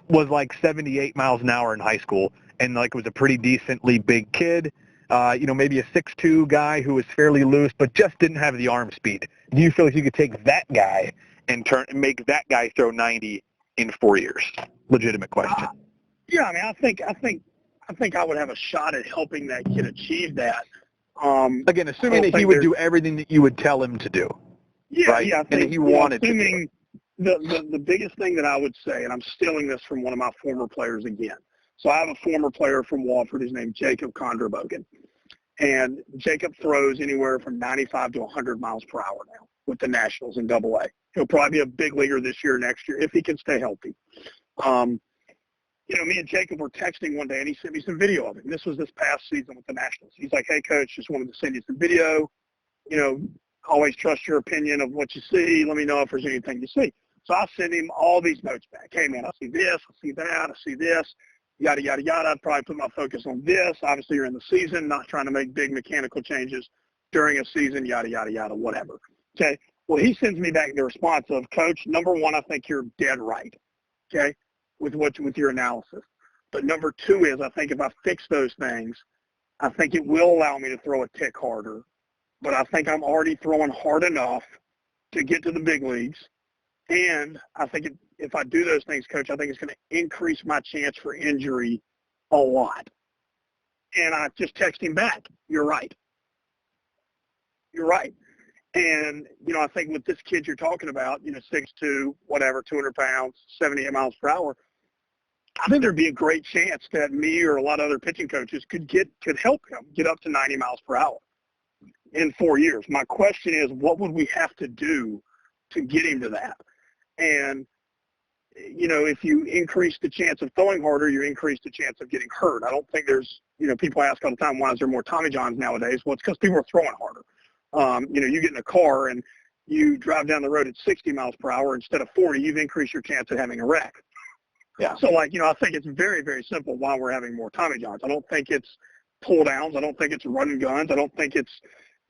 Speaker 3: was like 78 miles an hour in high school and like was a pretty decently big kid, maybe a 6'2" guy who was fairly loose but just didn't have the arm speed? Do you feel like you could take that guy and make that guy throw 90 in 4 years? Legitimate question.
Speaker 2: Yeah, I mean, I think I would have a shot at helping that kid achieve that.
Speaker 3: Again, assuming that he would do everything that you would tell him to do.
Speaker 2: Yeah,
Speaker 3: right?
Speaker 2: yeah. I think,
Speaker 3: and he wanted to do it.
Speaker 2: The biggest thing that I would say, and I'm stealing this from one of my former players again. So I have a former player from Wofford. His name's Jacob Condrabogan. And Jacob throws anywhere from 95 to 100 miles per hour now. with the Nationals in Double-A. He'll probably be a big leaguer this year, next year, if he can stay healthy. Me and Jacob were texting one day, and he sent me some video of it. And this was this past season with the Nationals. He's like, hey, Coach, just wanted to send you some video. Always trust your opinion of what you see. Let me know if there's anything you see. So I sent him all these notes back. Hey, man, I see this, I see that, I see this, yada, yada, yada. I'd probably put my focus on this. Obviously, you're in the season, not trying to make big mechanical changes during a season, yada, yada, yada, whatever. Okay? Well, he sends me back the response of, Coach, number one, I think you're dead right, okay, with your analysis. But number two is I think if I fix those things, I think it will allow me to throw a tick harder. But I think I'm already throwing hard enough to get to the big leagues. And I think if I do those things, Coach, I think it's going to increase my chance for injury a lot. And I just text him back, you're right. You're right. And, I think with this kid you're talking about, 6'2", whatever, 200 pounds, 78 miles per hour, I think there'd be a great chance that me or a lot of other pitching coaches could help him get up to 90 miles per hour in 4 years. My question is, what would we have to do to get him to that? And, if you increase the chance of throwing harder, you increase the chance of getting hurt. I don't think there's, people ask all the time, why is there more Tommy Johns nowadays? Well, it's because people are throwing harder. You get in a car and you drive down the road at 60 miles per hour instead of 40, you've increased your chance of having a wreck.
Speaker 3: Yeah.
Speaker 2: So, I think it's very, very simple why we're having more Tommy Johns. I don't think it's pull downs. I don't think it's run and guns. I don't think it's,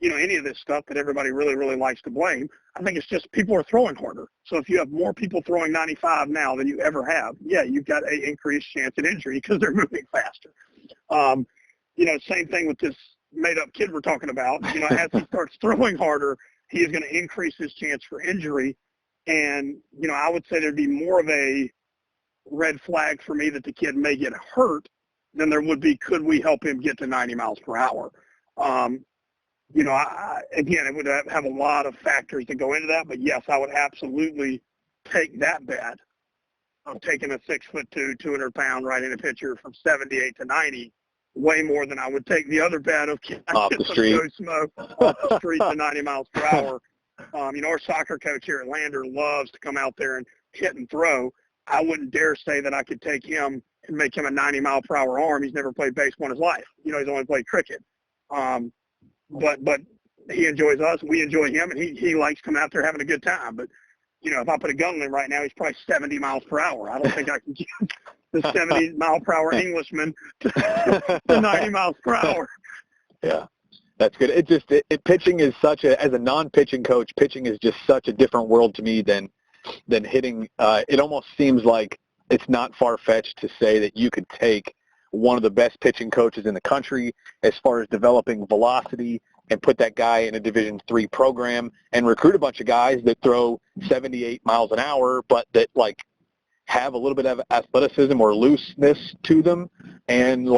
Speaker 2: any of this stuff that everybody really, really likes to blame. I think it's just people are throwing harder. So if you have more people throwing 95 now than you ever have, yeah, you've got an increased chance of injury because they're moving faster. Same thing with this made-up kid we're talking about. As he starts throwing harder, he is going to increase his chance for injury. And, I would say there'd be more of a red flag for me that the kid may get hurt than there would be, could we help him get to 90 miles per hour? Again, it would have a lot of factors that go into that, but yes, I would absolutely take that bet of taking a 6'2", 200-pound right-handed pitcher from 78 to 90 way more than I would take the other bet of
Speaker 3: off the street,
Speaker 2: Joe Smoke off the street to 90 miles per hour. Our soccer coach here at Lander loves to come out there and hit and throw. I wouldn't dare say that I could take him and make him a 90-mile-per-hour arm. He's never played baseball in his life. He's only played cricket. But he enjoys us, we enjoy him, and he likes coming out there having a good time. But, if I put a gun on him right now, he's probably 70 miles per hour. I don't think I can get the 70-mile-per-hour Englishman to 90 miles per hour.
Speaker 3: Yeah, that's good. Pitching is as a non-pitching coach, pitching is just such a different world to me than hitting. It almost seems like it's not far-fetched to say that you could take one of the best pitching coaches in the country as far as developing velocity and put that guy in a Division III program and recruit a bunch of guys that throw 78 miles an hour, but that have a little bit of athleticism or looseness to them, and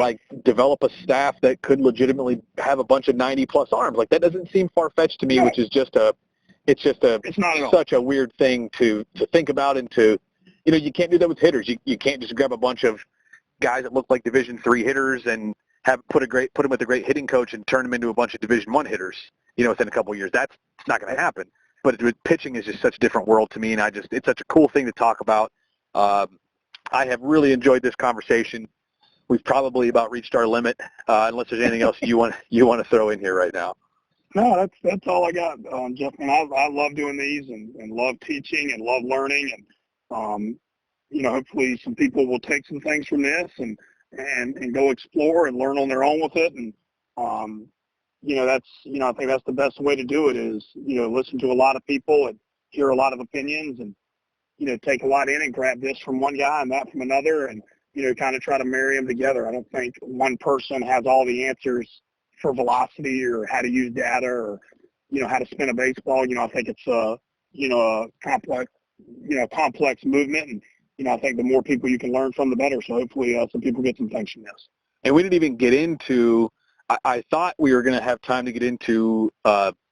Speaker 3: develop a staff that could legitimately have a bunch of 90-plus arms. That doesn't seem far-fetched to me, which is it's not such a weird thing to think about, and you can't do that with hitters. You can't just grab a bunch of guys that look like Division III hitters and put them with a great hitting coach and turn them into a bunch of Division I hitters, within a couple of years. That's not going to happen. But pitching is just such a different world to me, and it's such a cool thing to talk about. I have really enjoyed this conversation. We've probably about reached our limit, unless there's anything else you want to throw in here right now.
Speaker 2: No, that's all I got, Jeff. And I love doing these and love teaching and love learning, and hopefully some people will take some things from this and go explore and learn on their own with it. And I think that's the best way to do it is listen to a lot of people and hear a lot of opinions and take a lot in and grab this from one guy and that from another and kind of try to marry them together. I don't think one person has all the answers for velocity or how to use data or how to spin a baseball. I think it's a complex movement, and I think the more people you can learn from, the better. So hopefully some people get some things from this.
Speaker 3: And we didn't even get into, I thought we were going to have time to get into,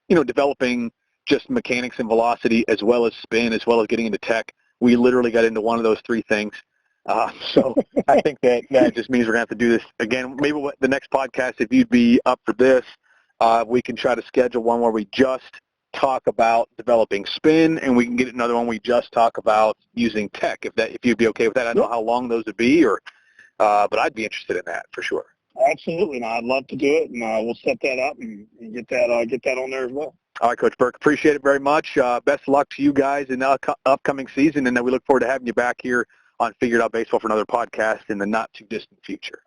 Speaker 3: developing just mechanics and velocity as well as spin, as well as getting into tech. We literally got into one of those three things. So I think that just means we're going to have to do this again. Maybe the next podcast, if you'd be up for this, we can try to schedule one where we just talk about developing spin, and we can get another one we just talk about using tech, if you'd be okay with that. I don't know how long those would be, but I'd be interested in that for sure.
Speaker 2: Absolutely. No, I'd love to do it, and we'll set that up and get that on there as well.
Speaker 3: All right, Coach Burke, appreciate it very much. Best of luck to you guys in the upcoming season, and we look forward to having you back here on Figured Out Baseball for another podcast in the not-too-distant future.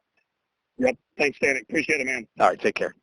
Speaker 2: Yep. Thanks, Danik. Appreciate it, man.
Speaker 3: All right, take care.